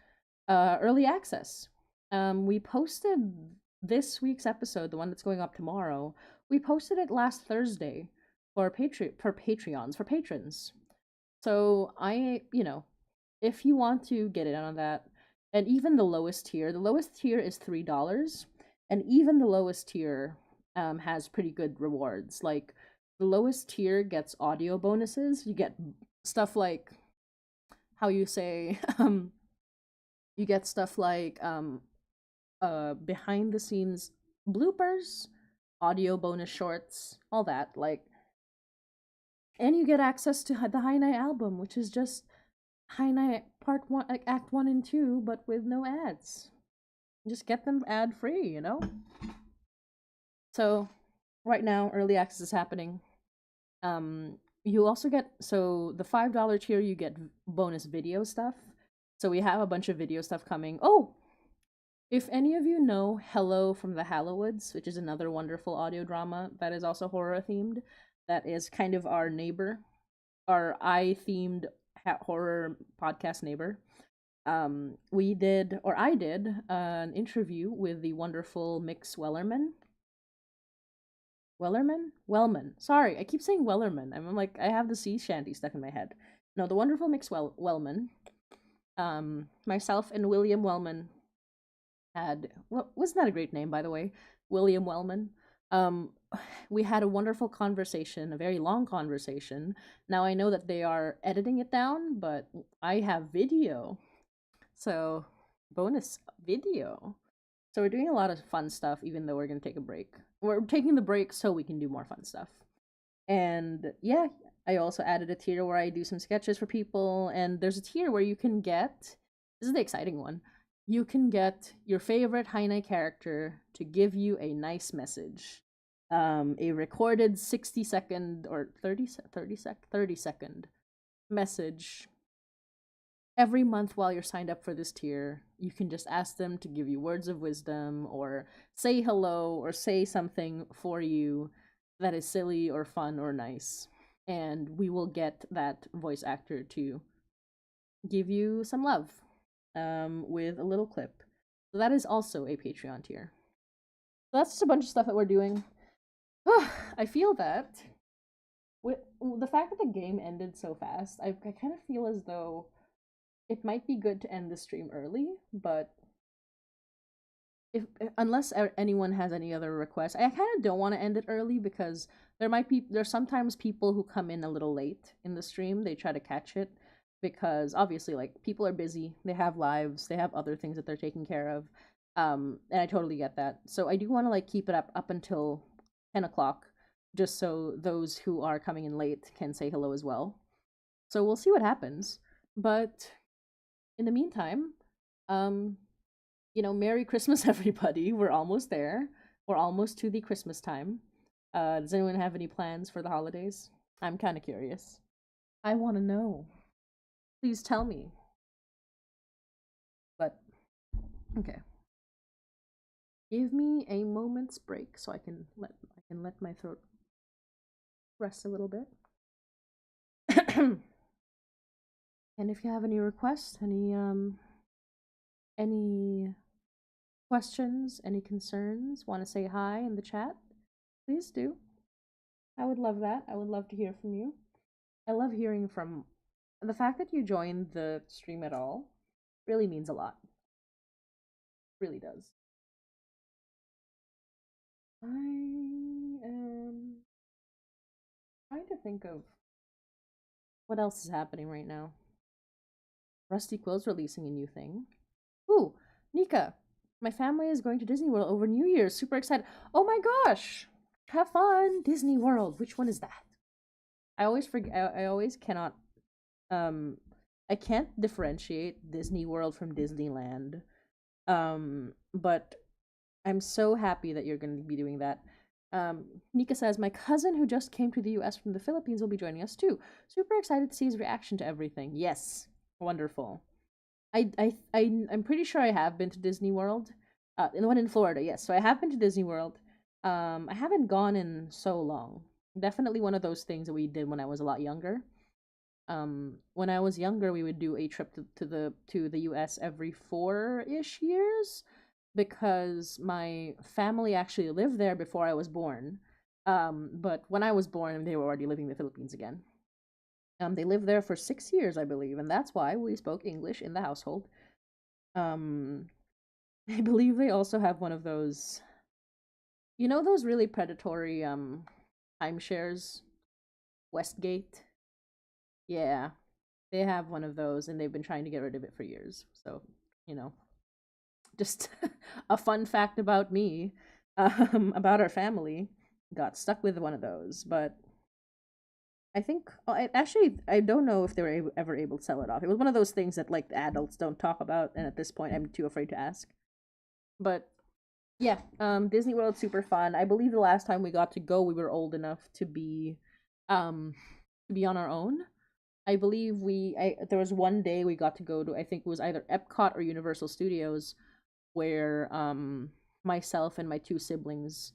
S1: early access. We posted this week's episode, the one that's going up tomorrow, we posted it last Thursday for Patreons, for patrons. So if you want to get in on that, and even the lowest tier is $3, and even the lowest tier has pretty good rewards. Like the lowest tier gets audio bonuses. You get stuff like how you say you get stuff like behind the scenes bloopers, audio bonus shorts, all that, like. And you get access to the Hainai album, which is just Hainai Part 1, like Act 1 and 2, but with no ads. Just get them ad-free, So, right now, early access is happening. You also get, so the $5 tier, you get bonus video stuff. So we have a bunch of video stuff coming. Oh, if any of you know Hello from the Hallowoods, which is another wonderful audio drama that is also horror themed, that is kind of our neighbor, our I themed horror podcast neighbor. We did, or I did, an interview with the wonderful Mix Wellerman. Wellman. Sorry, I keep saying Wellerman. I'm like, I have the sea shanty stuck in my head. No, the wonderful Mix Wellman. Myself and William Wellman had, well, wasn't that a great name, by the way? William Wellman. We had a wonderful conversation, a very long conversation. Now I know that they are editing it down, but I have video. So, bonus video. So we're doing a lot of fun stuff, even though we're going to take a break. We're taking the break so we can do more fun stuff. And yeah, I also added a tier where I do some sketches for people. And there's a tier where you can get, this is the exciting one, you can get your favorite Heine character to give you a nice message. A recorded 60-second or 30-second message. Every month while you're signed up for this tier, you can just ask them to give you words of wisdom or say hello or say something for you that is silly or fun or nice. And we will get that voice actor to give you some love with a little clip. So that is also a Patreon tier. So that's just a bunch of stuff that we're doing. I feel that with the fact that the game ended so fast, I kind of feel as though it might be good to end the stream early, but if unless anyone has any other requests, I kind of don't want to end it early because there's sometimes people who come in a little late in the stream. They try to catch it because obviously like people are busy, they have lives, they have other things that they're taking care of, and I totally get that. So I do want to like keep it up until 10 o'clock, just so those who are coming in late can say hello as well. So we'll see what happens, but in the meantime, Merry Christmas, everybody. We're almost there. We're almost to the Christmas time. Does anyone have any plans for the holidays? I'm kind of curious. I want to know. Please tell me. But, okay. Give me a moment's break so I can let my throat rest a little bit. And if you have any requests, any questions, any concerns, want to say hi in the chat, please do. I would love that. I would love to hear from you. I love hearing from the fact that you joined the stream at all really means a lot. Really does. I am trying to think of what else is happening right now. Rusty Quill's releasing a new thing. Ooh, Nika, my family is going to Disney World over New Year's. Super excited. Oh my gosh! Have fun! Disney World. Which one is that? I always forget. I always cannot. I can't differentiate Disney World from Disneyland. But I'm so happy that you're going to be doing that. Nika says, my cousin who just came to the US from the Philippines will be joining us too. Super excited to see his reaction to everything. Yes, wonderful. I'm pretty sure I have been to Disney World. The one in Florida, yes. So I have been to Disney World. I haven't gone in so long. Definitely one of those things that we did when I was a lot younger. When I was younger, we would do a trip to the US every 4-ish years because my family actually lived there before I was born. But when I was born, they were already living in the Philippines again. They lived there for 6 years, I believe, and that's why we spoke English in the household. I believe they also have one of those, those really predatory timeshares, Westgate. Yeah, they have one of those, and they've been trying to get rid of it for years. So, just a fun fact about me, about our family, got stuck with one of those, but I think I don't know if they were ever able to sell it off. It was one of those things that like the adults don't talk about, and at this point I'm too afraid to ask. But Yeah, Disney World's super fun. I believe the last time we got to go, we were old enough um, to be on our own. I believe there was one day we got to go to, I think it was either Epcot or Universal Studios, where myself and my two siblings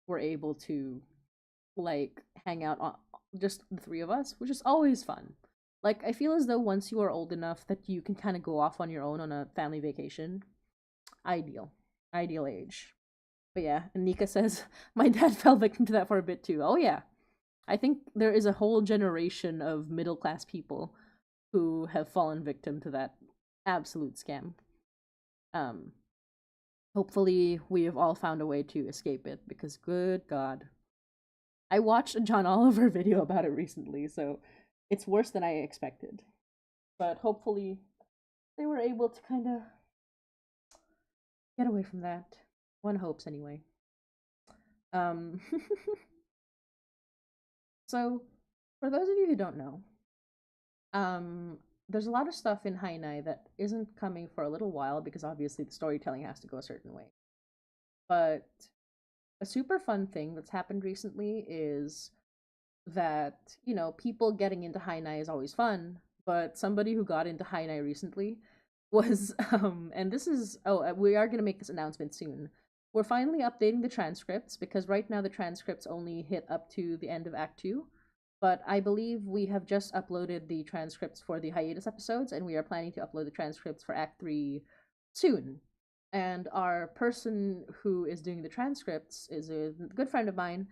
S1: were able to like hang out on just the three of us, which is always fun. Like I feel as though once you are old enough that you can kind of go off on your own on a family vacation, ideal, ideal age. But yeah, and Nika says my dad fell victim to that for a bit too. Oh yeah, I think there is a whole generation of middle class people who have fallen victim to that absolute scam. Um, Hopefully we have all found a way to escape it because good God. I watched a John Oliver video about it recently, so it's worse than I expected. But hopefully they were able to kind of get away from that. One hopes anyway. Um So for those of you who don't know, there's a lot of stuff in Hainai that isn't coming for a little while because obviously the storytelling has to go a certain way. But a super fun thing that's happened recently is that, you know, people getting into Hainai is always fun, but somebody who got into Hainai recently was and this is we are going to make this announcement soon. We're finally updating the transcripts because right now the transcripts only hit up to the end of Act 2, but I believe we have just uploaded the transcripts for the hiatus episodes and we are planning to upload the transcripts for Act 3 soon. And our person who is doing the transcripts is a good friend of mine.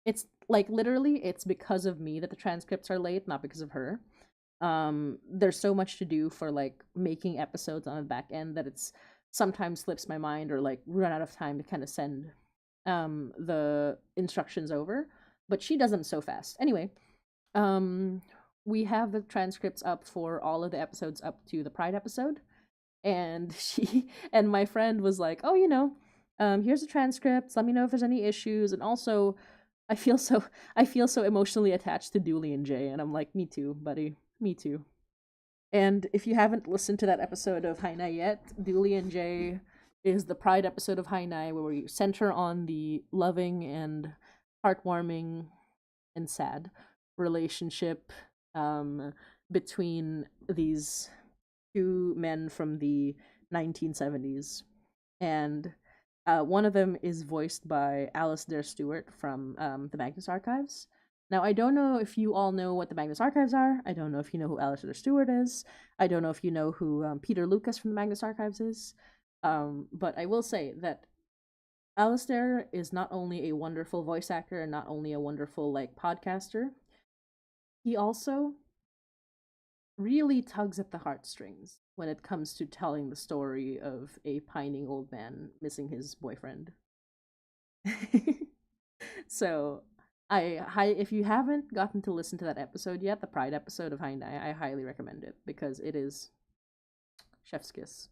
S1: It's like literally it's because of me that the transcripts are late, not because of her. There's so much to do for like making episodes on the back end that it's sometimes slips my mind or like run out of time to kind of send the instructions over, but she does them so fast. Anyway, we have the transcripts up for all of the episodes up to the Pride episode, and she and my friend was like, "Oh, you know, here's the transcripts. Let me know if there's any issues." And also, I feel so emotionally attached to Dooley and Jay, and I'm like, "Me too, buddy. Me too." And if you haven't listened to that episode of Hainai yet, Dooley and Jay is the Pride episode of Hainai where we center on the loving and heartwarming and sad relationship between these two men from the 1970s. And one of them is voiced by Alistair Stewart from the Magnus Archives. Now, I don't know if you all know what the Magnus Archives are. I don't know if you know who Alistair Stewart is. I don't know if you know who Peter Lucas from the Magnus Archives is. But I will say that Alistair is not only a wonderful voice actor and not only a wonderful like podcaster, he also really tugs at the heartstrings when it comes to telling the story of a pining old man missing his boyfriend. So if you haven't gotten to listen to that episode yet, the Pride episode of Hainai, I highly recommend it because it is chef's kiss,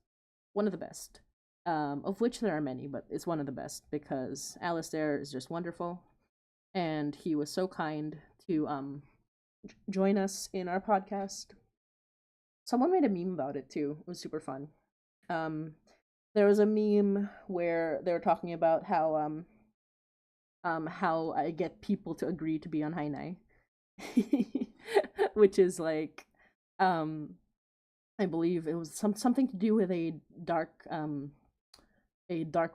S1: one of the best. Of which there are many, but it's one of the best because Alistair is just wonderful, and he was so kind to join us in our podcast. Someone made a meme about it too. It was super fun. There was a meme where they were talking about how I get people to agree to be on Hainai, which is like, I believe it was something to do with a dark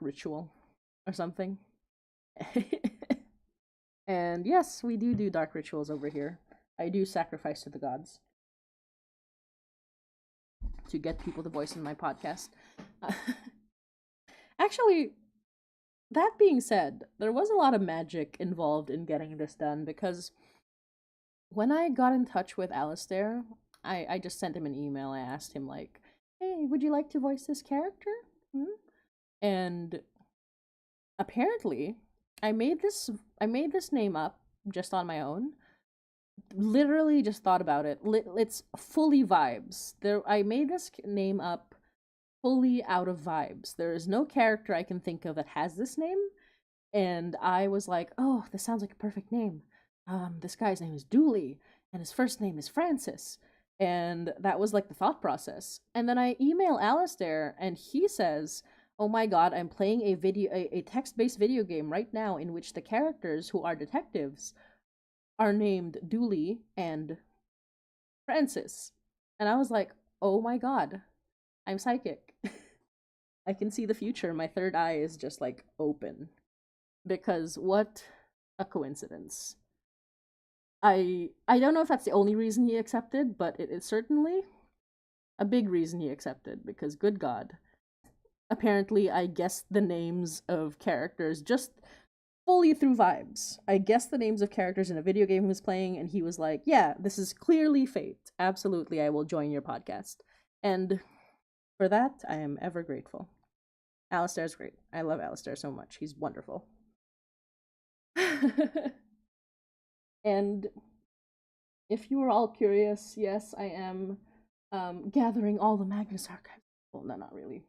S1: ritual or something. And yes, we do dark rituals over here. I do sacrifice to the gods to get people to voice in my podcast. Actually, that being said, there was a lot of magic involved in getting this done because when I got in touch with Alistair, I just sent him an email. I asked him like, "Hey, would you like to voice this character?" And apparently, I made this name up just on my own. Literally just thought about it. It's fully vibes. I made this name up fully out of vibes. There is no character I can think of that has this name, and I was like, "Oh, this sounds like a perfect name. This guy's name is Dooley, and his first name is Francis." And that was like the thought process. And then I email Alistair, and he says, oh my god, I'm playing a text-based video game right now in which the characters who are detectives are named Dooley and Francis. And I was like, oh my god, I'm psychic. I can see the future. My third eye is just like open. Because what a coincidence. I don't know if that's the only reason he accepted, but it is certainly a big reason he accepted, because good god. Apparently I guessed the names of characters just fully through vibes. I guessed the names of characters in a video game he was playing, and he was like, yeah, this is clearly fate. Absolutely, I will join your podcast. And for that, I am ever grateful. Alistair's great. I love Alistair so much. He's wonderful. And if you were all curious, yes, I am gathering all the Magnus archives. Well, no, not really.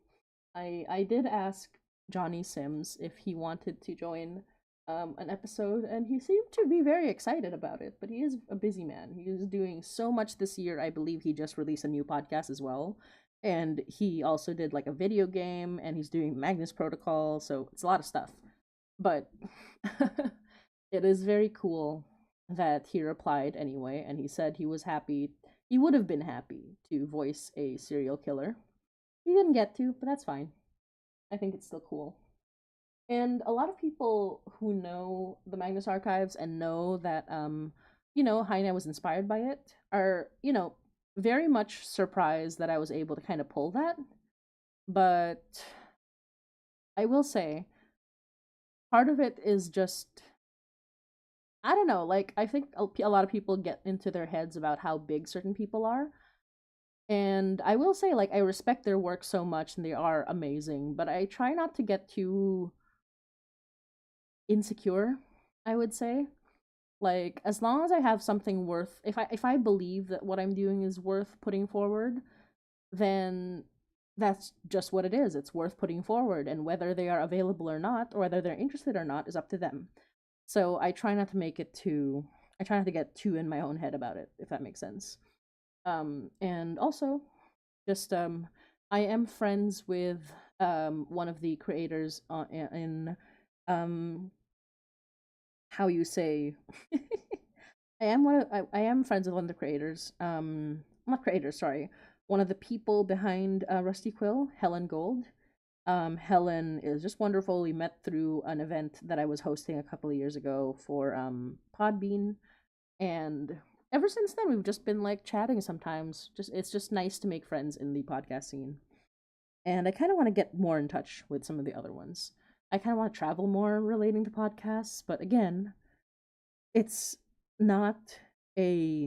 S1: I did ask Johnny Sims if he wanted to join an episode, and he seemed to be very excited about it, but he is a busy man. He is doing so much this year. I believe he just released a new podcast as well, and he also did like a video game, and he's doing Magnus Protocol, so it's a lot of stuff. But it is very cool that he replied anyway, and he said he was happy. He would have been happy to voice a serial killer. He didn't get to, but that's fine. I think it's still cool. And a lot of people who know the Magnus Archives and know that, Heine was inspired by it are, very much surprised that I was able to kind of pull that. But I will say, part of it is just, I don't know, like, I think a lot of people get into their heads about how big certain people are. And I will say, like, I respect their work so much and they are amazing, but I try not to get too insecure, I would say. Like, as long as I have something worth, if I believe that what I'm doing is worth putting forward, then that's just what it is. It's worth putting forward, and whether they are available or not, or whether they're interested or not, is up to them. So I try not to get too in my own head about it, if that makes sense. And also, just I am friends with one of the creators in how you say I am friends with one of the creators, not creators, sorry, one of the people behind Rusty Quill, Helen Gold. Helen is just wonderful. We met through an event that I was hosting a couple of years ago for Podbean, and ever since then we've just been like chatting sometimes. It's just nice to make friends in the podcast scene. And I kind of want to get more in touch with some of the other ones. I kind of want to travel more relating to podcasts, but again, it's not really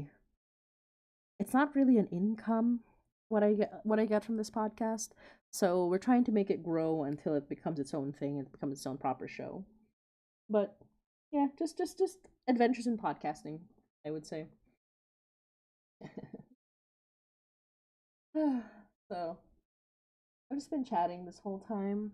S1: an income what I get from this podcast. So we're trying to make it grow until it becomes its own thing and it becomes its own proper show. But yeah, just adventures in podcasting, I would say. So I've just been chatting this whole time.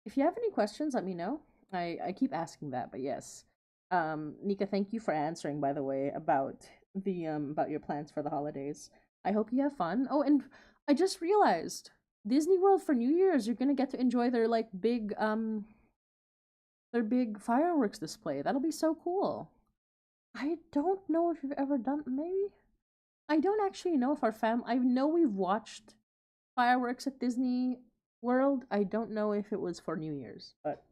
S1: If you have any questions, let me know. I keep asking that, but yes. Nika, thank you for answering, by the way, about your plans for the holidays. I hope you have fun. Oh, and I just realized Disney World for New Year's, you're gonna get to enjoy their like their big fireworks display. That'll be so cool. I don't know if you've ever done, maybe. I don't actually know if our I know we've watched fireworks at Disney World. I don't know if it was for New Year's, but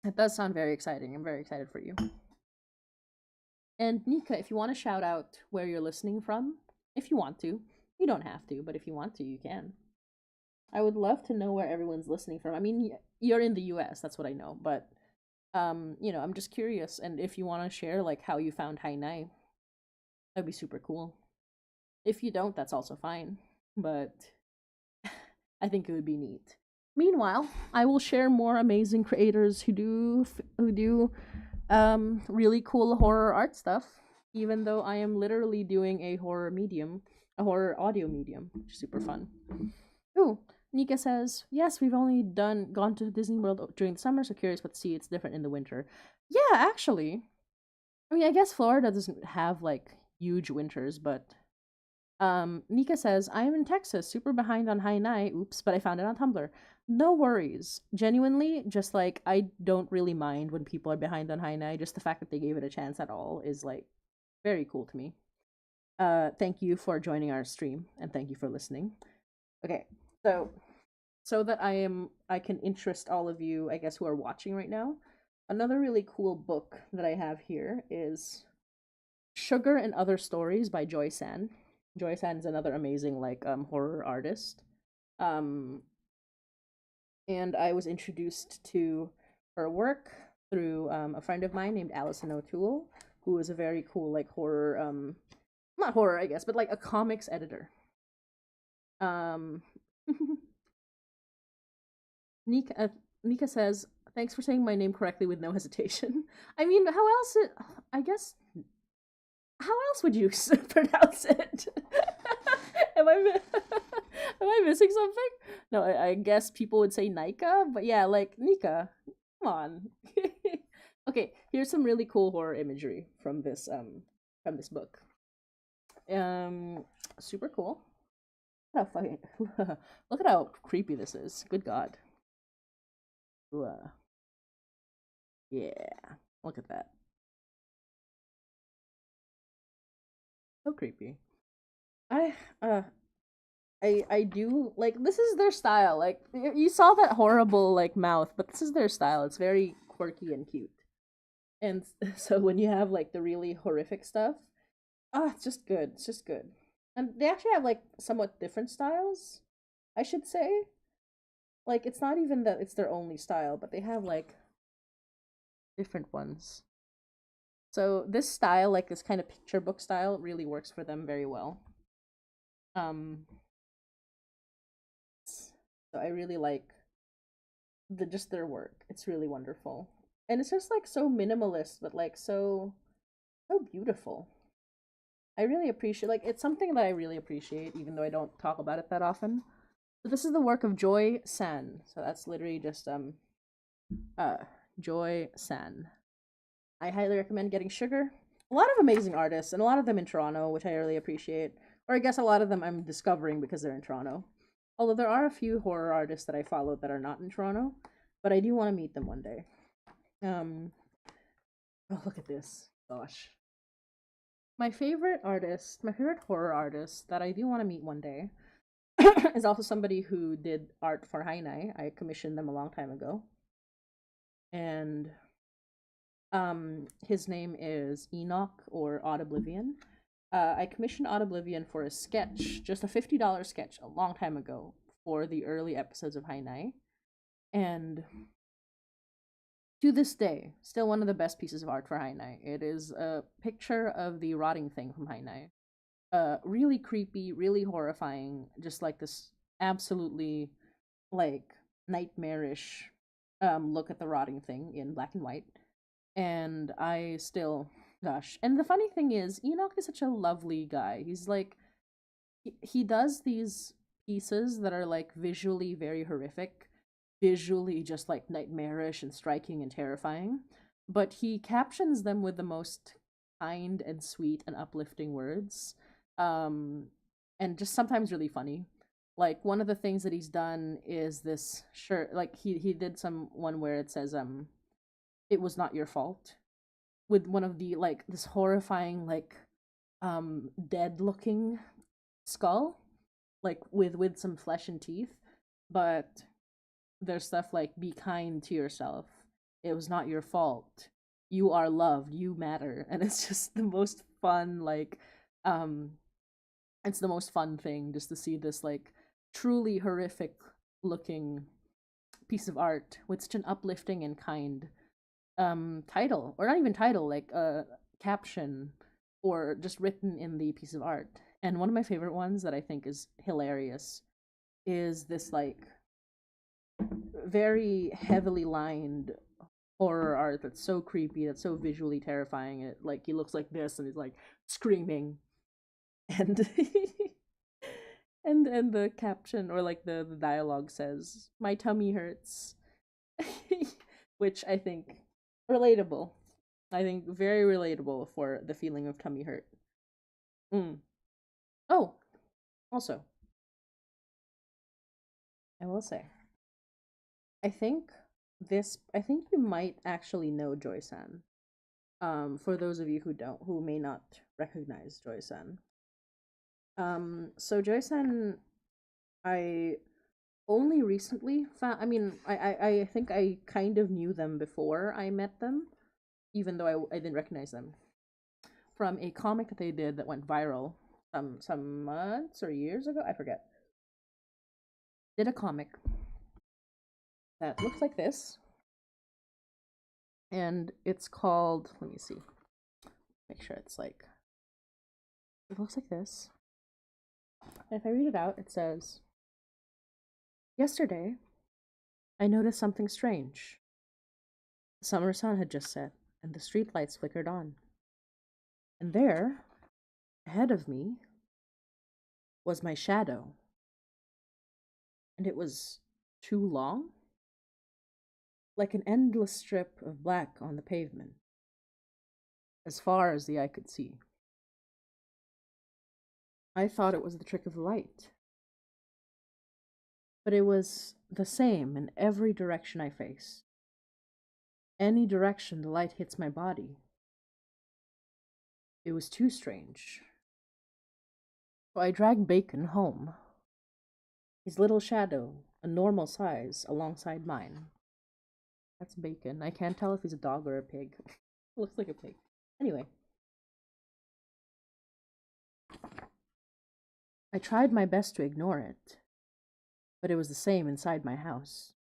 S1: it does sound very exciting. I'm very excited for you. And Nika, if you want to shout out where you're listening from, if you want to, you don't have to, but if you want to, you can. I would love to know where everyone's listening from. I mean, you're in the US, that's what I know, but I'm just curious, and if you want to share like how you found Hainai, that'd be super cool. If you don't, that's also fine, but I think it would be neat. Meanwhile, I will share more amazing creators who do really cool horror art stuff, even though I am literally doing a horror audio medium, which is super fun. Ooh, Nika says, yes, we've only gone to Disney World during the summer, so curious what to see. It's different in the winter. Yeah, actually. I mean, I guess Florida doesn't have like huge winters, but Nika says, I am in Texas, super behind on Hainai. Oops, but I found it on Tumblr. No worries. Genuinely, just like I don't really mind when people are behind on Hainai. Just the fact that they gave it a chance at all is like very cool to me. Thank you for joining our stream and thank you for listening. Okay, so that I can interest all of you, I guess, who are watching right now. Another really cool book that I have here is Sugar and Other Stories by Joy San. Joy San is another amazing like horror artist. Um and I was introduced to her work through a friend of mine named Allison O'Toole, who is a very cool like horror not horror I guess, but like a comics editor. Um Nika says, "Thanks for saying my name correctly with no hesitation." I mean, how else? I guess. How else would you pronounce it? am I am I missing something? No, I guess people would say Nika, but yeah, like Nika. Come on. Okay, here's some really cool horror imagery from this book. Super cool. Look at how fucking look at how creepy this is. Good God. Ooh, yeah, look at that. So creepy. I uh I do like this is their style. Like you saw that horrible like mouth, but this is their style. It's very quirky and cute. And so when you have like the really horrific stuff, it's just good. It's just good. And they actually have like somewhat different styles, I should say. Like it's not even that it's their only style, but they have like different ones. So this style, like this kind of picture book style, really works for them very well. Um, so I really like just their work. It's really wonderful, and it's just like so minimalist, but like so beautiful. I really appreciate like it's something that I really appreciate, even though I don't talk about it that often. So this is the work of Joy San. So that's literally just uh Joy San. I highly recommend getting Sugar. A lot of amazing artists, and a lot of them in Toronto, which I really appreciate. Or I guess a lot of them I'm discovering because they're in Toronto. Although there are a few horror artists that I follow that are not in Toronto, but I do want to meet them one day. Um, oh look at this, gosh. My favorite artist, my favorite horror artist that I do want to meet one day, is also somebody who did art for Hainai. I commissioned them a long time ago, and his name is Enoch or Odd Oblivion. I commissioned Odd Oblivion for a sketch, just a $50 sketch, a long time ago for the early episodes of Hainai, and to this day, still one of the best pieces of art for Hainai. It is a picture of the rotting thing from Hainai. Really creepy, really horrifying, just like this absolutely like nightmarish look at the rotting thing in black and white. And I still gosh. And the funny thing is, Enoch is such a lovely guy. He's like he does these pieces that are like visually very horrific, visually just like nightmarish and striking and terrifying, but he captions them with the most kind and sweet and uplifting words. Um and just sometimes really funny. Like one of the things that he's done is this shirt like he did some one where it says it was not your fault with one of the like this horrifying like dead looking skull like with some flesh and teeth, but there's stuff like be kind to yourself, it was not your fault, you are loved, you matter. And it's just the most fun like um it's the most fun thing just to see this like truly horrific looking piece of art with such an uplifting and kind title, or not even title, like a caption or just written in the piece of art. And one of my favorite ones that I think is hilarious is this like very heavily lined horror art that's so creepy, that's so visually terrifying. It like he looks like this and he's like screaming, and and the caption or like the dialogue says, "My tummy hurts," which I think relatable. I think very relatable for the feeling of tummy hurt. Mm. Oh, also, I will say I think I think you might actually know Joy-san. For those of you who may not recognize Joy-san. So Joy-san, I only recently found, I mean, I think I kind of knew them before I met them, even though I didn't recognize them, from a comic that they did that went viral some months or years ago, I forget. Did a comic that looks like this, and it's called, let me see, make sure it's like, it looks like this. And if I read it out, it says, "Yesterday, I noticed something strange. The summer sun had just set, and the street lights flickered on. And there, ahead of me, was my shadow. And it was too long, like an endless strip of black on the pavement, as far as the eye could see. I thought it was the trick of the light. But it was the same in every direction I faced. Any direction the light hits my body. It was too strange. So I dragged Bacon home. His little shadow, a normal size, alongside mine. That's Bacon. I can't tell if he's a dog or a pig. Looks like a pig. Anyway. I tried my best to ignore it, but it was the same inside my house.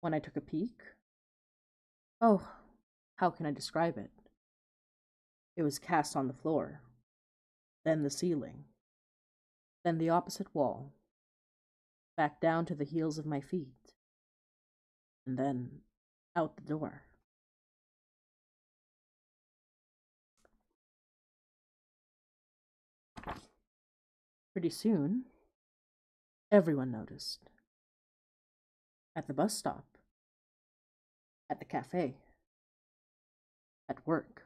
S1: When I took a peek, oh, how can I describe it? It was cast on the floor, then the ceiling, then the opposite wall, back down to the heels of my feet, and then out the door. Pretty soon, everyone noticed. At the bus stop, at the cafe, at work.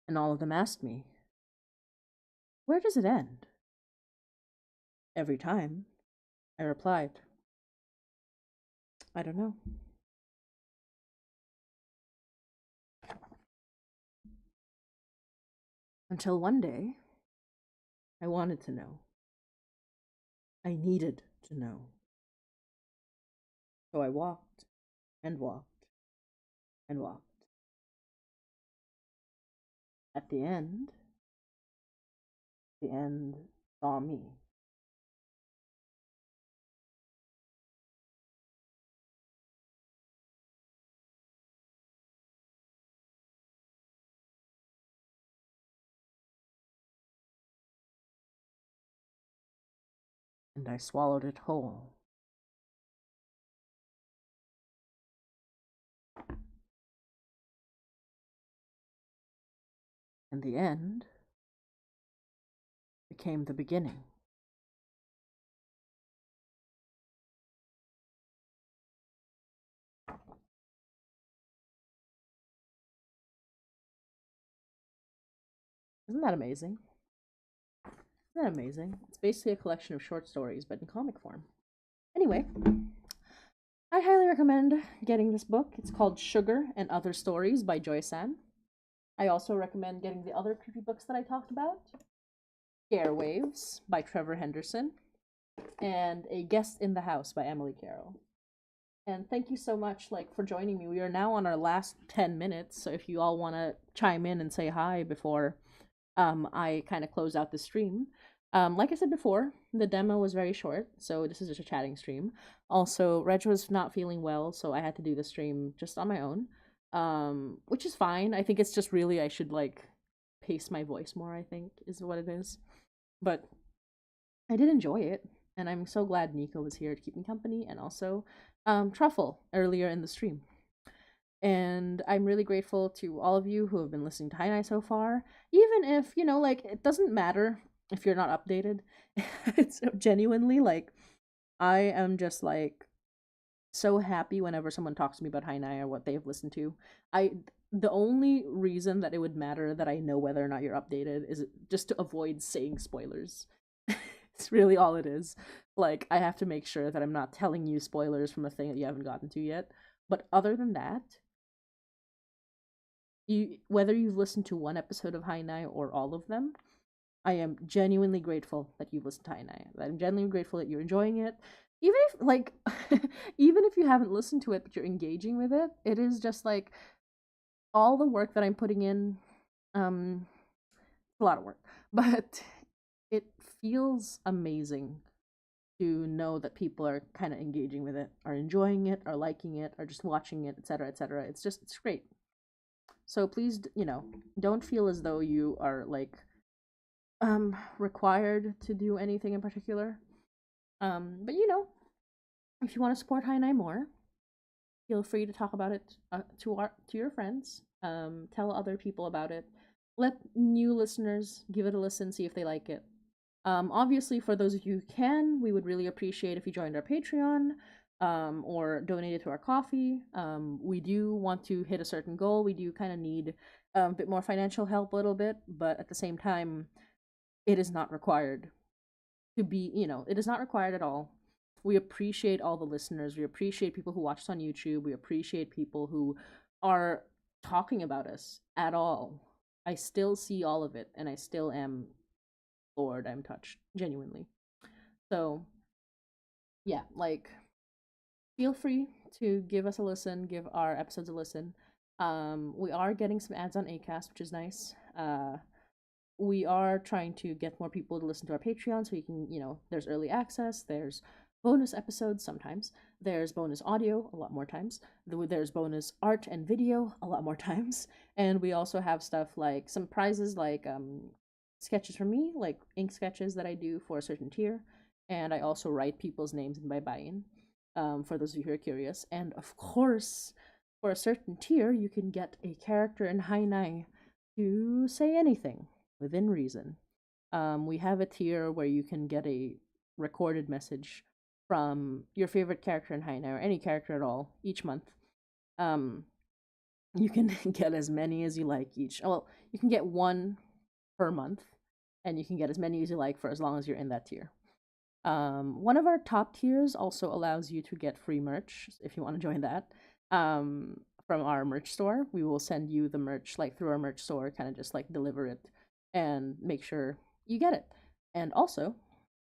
S1: And all of them asked me, "Where does it end?" Every time, I replied, "I don't know." Until one day, I wanted to know. I needed to know. So I walked and walked and walked. At the end saw me. And I swallowed it whole. And the end became the beginning. Isn't that amazing? Isn't that amazing? It's basically a collection of short stories, but in comic form. Anyway, I highly recommend getting this book. It's called Sugar and Other Stories by Joy-san. I also recommend getting the other creepy books that I talked about. Scare Waves by Trevor Henderson, and A Guest in the House by Emily Carroll. And thank you so much for joining me. We are now on our last 10 minutes, so if you all want to chime in and say hi before I kind of close out the stream. Like I said before, the demo was very short, so this is just a chatting stream. Also, Reg was not feeling well, so I had to do the stream just on my own, which is fine. I think it's just really I should pace my voice more, I think, is what it is. But I did enjoy it, and I'm so glad Nico was here to keep me company, and also Truffle earlier in the stream. And I'm really grateful to all of you who have been listening to Hainai so far, even if, it doesn't matter if you're not updated. It's genuinely, I am just, so happy whenever someone talks to me about Hainai or what they've listened to. The only reason that it would matter that I know whether or not you're updated is just to avoid saying spoilers. It's really all it is. Like, I have to make sure that I'm not telling you spoilers from a thing that you haven't gotten to yet. But other than that, whether you've listened to one episode of Hainai or all of them, I am genuinely grateful that you've listened to Hainai. I'm genuinely grateful that you're enjoying it. Even if, like, even if you haven't listened to it, but you're engaging with it, it is just like all the work that I'm putting in. It's a lot of work, but it feels amazing to know that people are kind of engaging with it, are enjoying it, are liking it, are just watching it, etc., etc. It's great. So please, don't feel as though you are like required to do anything in particular. But if you want to support Hainai more, feel free to talk about it to your friends. Tell other people about it. Let new listeners give it a listen, see if they like it. Obviously, for those of you who can, we would really appreciate if you joined our Patreon or donated to our coffee. We do want to hit a certain goal. We do kind of need a bit more financial help a little bit, but at the same time, it is not required to be, it is not required at all. We appreciate all the listeners. We appreciate people who watch us on YouTube. We appreciate people who are talking about us at all. I still see all of it, and I still am floored. I'm touched, genuinely. So, yeah, like, feel free to give us a listen, give our episodes a listen. We are getting some ads on Acast, which is nice. We are trying to get more people to listen to our Patreon, so you can, there's early access, there's bonus episodes sometimes, there's bonus audio a lot more times, there's bonus art and video a lot more times, and we also have stuff like some prizes like sketches from me, like ink sketches that I do for a certain tier, and I also write people's names in babaylan, for those of you who are curious. And of course, for a certain tier, you can get a character in Hainai to say anything within reason. We have a tier where you can get a recorded message from your favorite character in Hainai, or any character at all, each month. You can get as many as you like each. Well, you can get one per month, and you can get as many as you like for as long as you're in that tier. One of our top tiers also allows you to get free merch if you want to join that. From our merch store, we will send you the merch like through our merch store, kind of just like deliver it and make sure you get it. And also,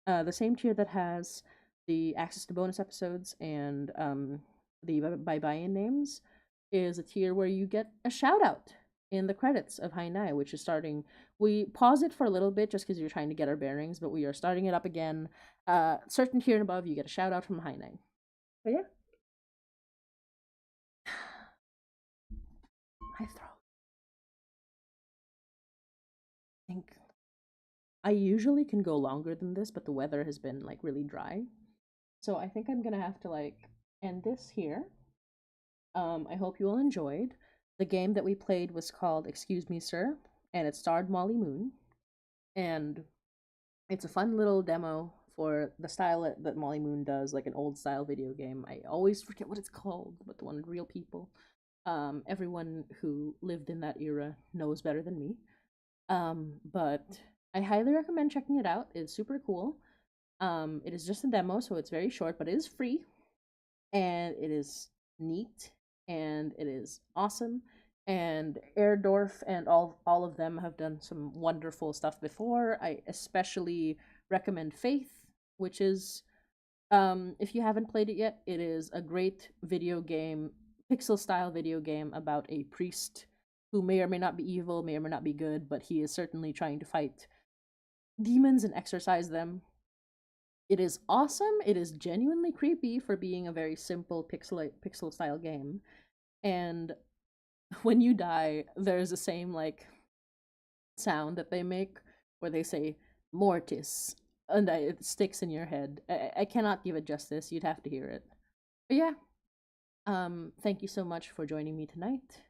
S1: the same tier that has the access to bonus episodes and the babaylan names is a tier where you get a shout out in the credits of Hainai, which is starting. We pause it for a little bit just because you're trying to get our bearings, but we are starting it up again. Certain tier and above, you get a shout out from Hainai. But yeah. My throat. I think I usually can go longer than this, but the weather has been like really dry. So I think I'm gonna have to like end this here. I hope you all enjoyed. The game that we played was called Excuse Me Sir, and it starred Molly Moon. And it's a fun little demo for the style that Molly Moon does, like an old style video game. I always forget what it's called, but the one with real people. Everyone who lived in that era knows better than me. But I highly recommend checking it out. It's super cool. It is just a demo, so it's very short, but it is free, and it is neat, and it is awesome. And Airdorf and all of them have done some wonderful stuff before. I especially recommend Faith, which is, if you haven't played it yet, it is a great video game, pixel style video game about a priest who may or may not be evil, may or may not be good, but he is certainly trying to fight demons and exorcise them. It is awesome. It is genuinely creepy for being a very simple pixel style game. And when you die, there's the same like sound that they make where they say mortis, and it sticks in your head. I cannot give it justice. You'd have to hear it. But yeah, thank you so much for joining me tonight.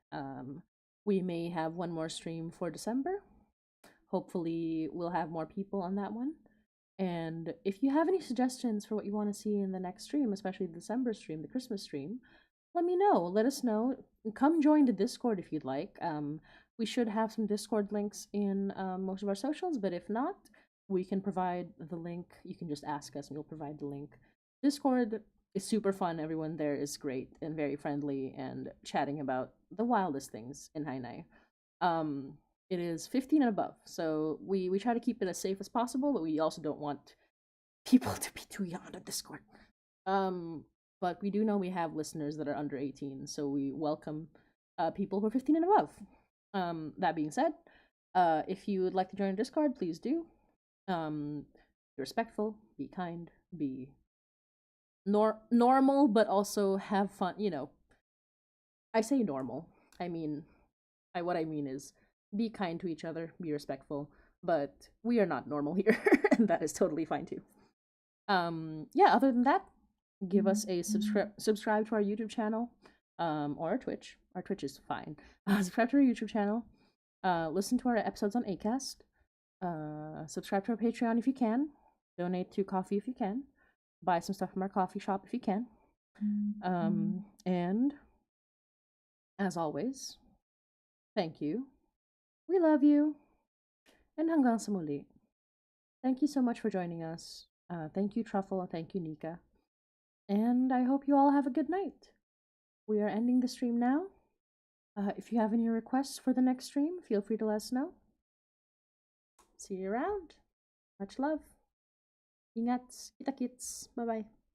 S1: We may have one more stream for December. Hopefully we'll have more people on that one. And if you have any suggestions for what you want to see in the next stream, especially the December stream, the Christmas stream, let me know. Let us know. Come join the Discord if you'd like. We should have some Discord links in most of our socials, but if not, we can provide the link. You can just ask us and we'll provide the link. Discord is super fun. Everyone there is great and very friendly and chatting about the wildest things in Hainai. It is 15 and above, so we try to keep it as safe as possible, but we also don't want people to be too young on Discord. But we do know we have listeners that are under 18, so we welcome people who are 15 and above. That being said, if you would like to join Discord, please do. Be respectful, be kind, be normal, but also have fun. You know, I say normal. What I mean is be kind to each other, be respectful, but we are not normal here, and that is totally fine too. Yeah, other than that, give us a subscribe to our YouTube channel, or our Twitch. Our Twitch is fine. Subscribe to our YouTube channel. Listen to our episodes on Acast. Subscribe to our Patreon if you can. Donate to coffee if you can. Buy some stuff from our coffee shop if you can. And as always, thank you. We love you. And hanggang sa muli. Thank you so much for joining us. Thank you, Truffle. Thank you, Nika. And I hope you all have a good night. We are ending the stream now. If you have any requests for the next stream, feel free to let us know. See you around. Much love. Ingat. Kita kits. Bye-bye.